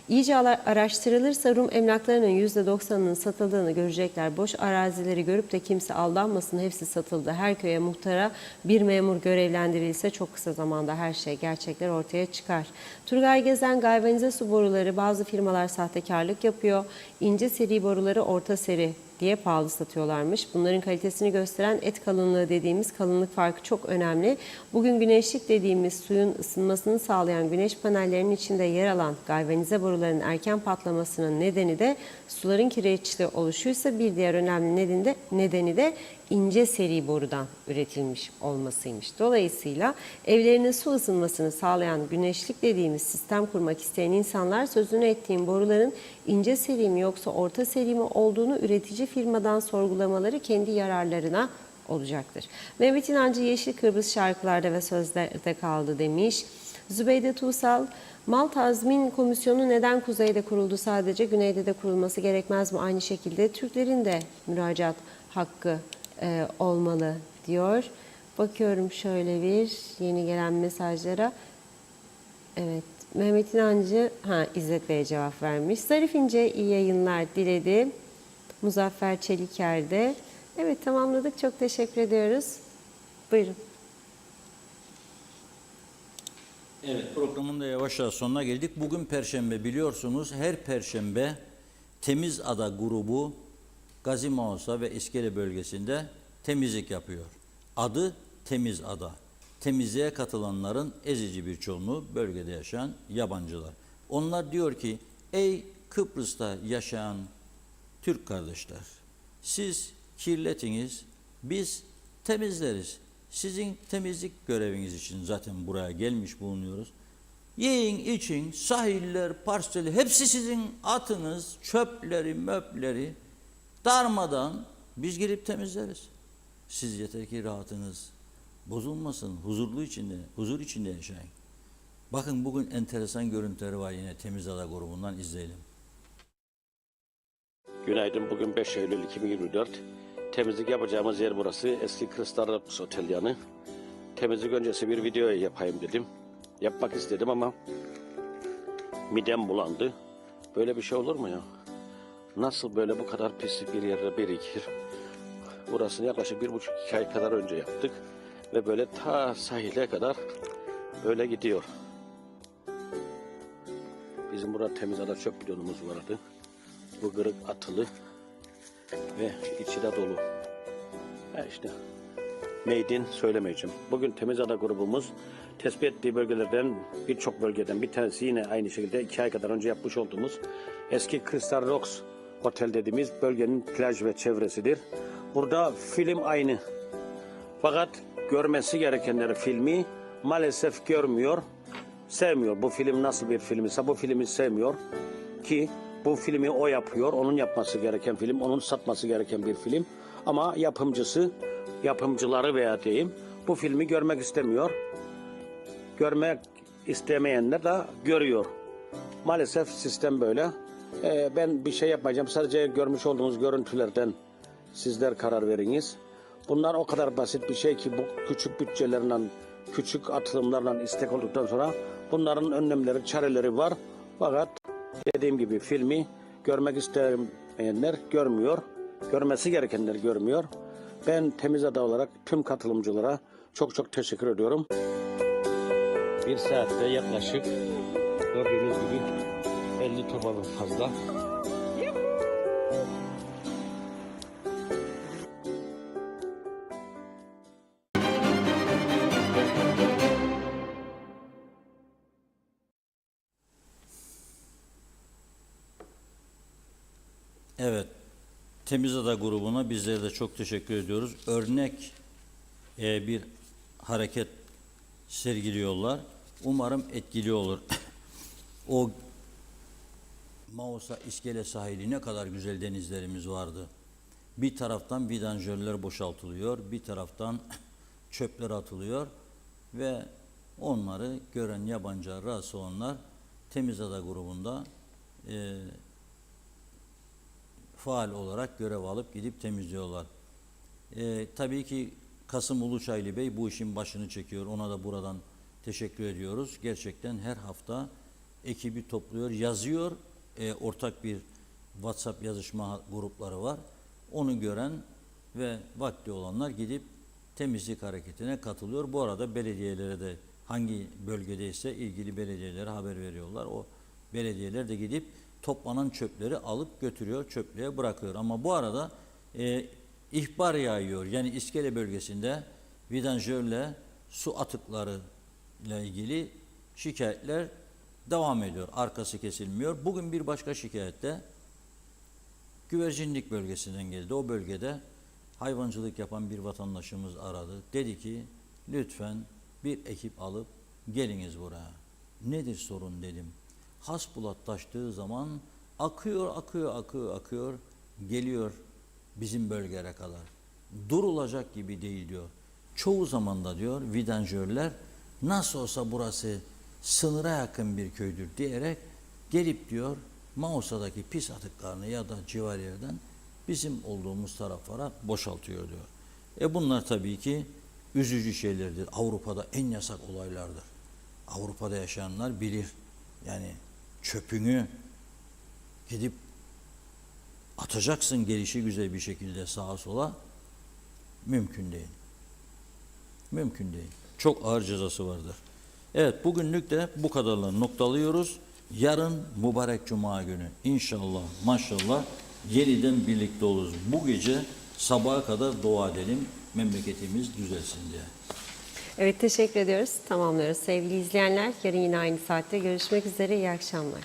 İyice araştırılırsa Rum emlaklarının %90'ının satıldığını görecekler. Boş arazileri görüp de kimse aldanmasın, hepsi satıldı. Her köye muhtara bir memur görevlendirilse çok kısa zamanda her şey, gerçekler ortaya çıkar. Turgay Gezen, galvanize su boruları bazı firmalar sahtekarlık yapıyor. İnce seri boruları orta seri diye pahalı satıyorlarmış. Bunların kalitesini gösteren et kalınlığı dediğimiz kalınlık farkı çok önemli. Bugün güneşlik dediğimiz suyun ısınmasını sağlayan güneş panellerinin içinde yer alan galvanize boruların erken patlamasının nedeni de suların kireçli oluşuysa, bir diğer önemli nedeni de ince seri borudan üretilmiş olmasıymış. Dolayısıyla evlerinin su ısınmasını sağlayan güneşlik dediğimiz sistem kurmak isteyen insanlar sözünü ettiğim boruların ince seri mi yoksa orta seri mi olduğunu üretici firmadan sorgulamaları kendi yararlarına olacaktır. Mehmet İnancı, Yeşil Kıbrıs şarkılarda ve sözlerde kaldı demiş. Zübeyde Tuğsal, mal tazmin komisyonu neden kuzeyde kuruldu, sadece güneyde de kurulması gerekmez mi? Aynı şekilde Türklerin de müracaat hakkı olmalı diyor. Bakıyorum şöyle bir yeni gelen mesajlara. Evet, Mehmet İnancı, İzzet Bey'e cevap vermiş. Zarif İnce iyi yayınlar diledi. Muzaffer Çeliker de. Evet, tamamladık. Çok teşekkür ediyoruz. Buyurun. Evet, programın da yavaş yavaş sonuna geldik. Bugün Perşembe, biliyorsunuz her Perşembe Temiz Ada grubu Gazi Mausa ve İskele bölgesinde temizlik yapıyor. Adı Temiz Ada. Temizliğe katılanların ezici bir çoğunluğu bölgede yaşayan yabancılar. Onlar diyor ki, ey Kıbrıs'ta yaşayan Türk kardeşler, siz kirletiniz, biz temizleriz. Sizin temizlik göreviniz için zaten buraya gelmiş bulunuyoruz. Yiyin, için, sahiller, parseli hepsi sizin atınız, çöpleri, möpleri darmadan biz girip temizleriz. Siz yeter ki rahatınız bozulmasın, huzur içinde yaşayın. Bakın bugün enteresan görüntüleri var yine Temiz Ada grubundan izleyelim. Günaydın. Bugün 5 Eylül 2024. Temizlik yapacağımız yer burası. Eski Kristallux Otel yanı. Temizlik öncesi bir video yapayım dedim. Yapmak istedim ama midem bulandı. Böyle bir şey olur mu ya? Nasıl böyle bu kadar pislik bir yerde birikir? Burasını yaklaşık 1,5-2 ay kadar önce yaptık. Ve böyle ta sahile kadar böyle gidiyor. Bizim burada Temiz Ada çöp bidonumuz vardı. Bu kırık atılı ve içi de dolu. İşte made in söylemeyeceğim. Bugün Temiz Ada grubumuz tespit ettiği bölgelerden birçok bölgeden bir tanesi yine aynı şekilde 2 ay kadar önce yapmış olduğumuz eski Kristallux Otel dediğimiz bölgenin plaj ve çevresidir. Burada film aynı. Fakat görmesi gerekenleri filmi maalesef görmüyor, sevmiyor. Bu film nasıl bir film ise bu filmi sevmiyor ki bu filmi o yapıyor. Onun yapması gereken film, onun satması gereken bir film. Ama yapımcıları veya diyeyim bu filmi görmek istemiyor. Görmek istemeyenler de görüyor. Maalesef sistem böyle. Ben bir şey yapmayacağım. Sadece görmüş olduğunuz görüntülerden sizler karar veriniz. Bunlar o kadar basit bir şey ki bu küçük bütçelerle, küçük atılımlarla istek olduktan sonra bunların önlemleri, çareleri var. Fakat dediğim gibi filmi görmek istemeyenler görmüyor. Görmesi gerekenler görmüyor. Ben Temiz Ada olarak tüm katılımcılara çok teşekkür ediyorum. Bir saatte yaklaşık gördüğünüz gibi 50 torbadan fazla. Evet, Temiz Ada grubuna bizlere de çok teşekkür ediyoruz. Örnek bir hareket sergiliyorlar. Umarım etkili olur. O Mausa İskele sahili ne kadar güzel denizlerimiz vardı. Bir taraftan vidanjörler boşaltılıyor, bir taraftan çöpler atılıyor ve onları gören yabancılar, rahatsız olanlar Temiz Ada grubunda faal olarak görev alıp gidip temizliyorlar. Tabii ki Kasım Uluçaylı Bey bu işin başını çekiyor. Ona da buradan teşekkür ediyoruz. Gerçekten her hafta ekibi topluyor, yazıyor. Ortak bir WhatsApp yazışma grupları var. Onu gören ve vakti olanlar gidip temizlik hareketine katılıyor. Bu arada belediyelere de hangi bölgedeyse ilgili belediyelere haber veriyorlar. O belediyeler de gidip toplanan çöpleri alıp götürüyor, çöplüğe bırakıyor. Ama bu arada ihbar yağıyor. Yani İskele bölgesinde vidanjörle su atıkları ile ilgili şikayetler devam ediyor. Arkası kesilmiyor. Bugün bir başka şikayette Güvercinlik bölgesinden geldi. O bölgede hayvancılık yapan bir vatandaşımız aradı. Dedi ki lütfen bir ekip alıp geliniz buraya. Nedir sorun dedim. Hasbulat taştığı zaman akıyor, geliyor bizim bölgelere kadar. Durulacak gibi değil diyor. Çoğu zaman da diyor vidanjörler nasıl olsa burası sınıra yakın bir köydür diyerek gelip diyor Mausa'daki pis atıklarını ya da civar yerden bizim olduğumuz taraflara boşaltıyor diyor. Bunlar tabii ki üzücü şeylerdir. Avrupa'da en yasak olaylardır. Avrupa'da yaşayanlar bilir. Yani çöpünü gidip atacaksın gelişi güzel bir şekilde sağa sola. Mümkün değil. Mümkün değil. Çok ağır cezası vardır. Evet, bugünlük de bu kadarla noktalıyoruz. Yarın mübarek Cuma günü inşallah maşallah yeniden birlikte oluruz. Bu gece sabaha kadar dua edelim memleketimiz düzelsin diye. Evet, teşekkür ediyoruz. Tamamlıyoruz sevgili izleyenler. Yarın yine aynı saatte görüşmek üzere. İyi akşamlar.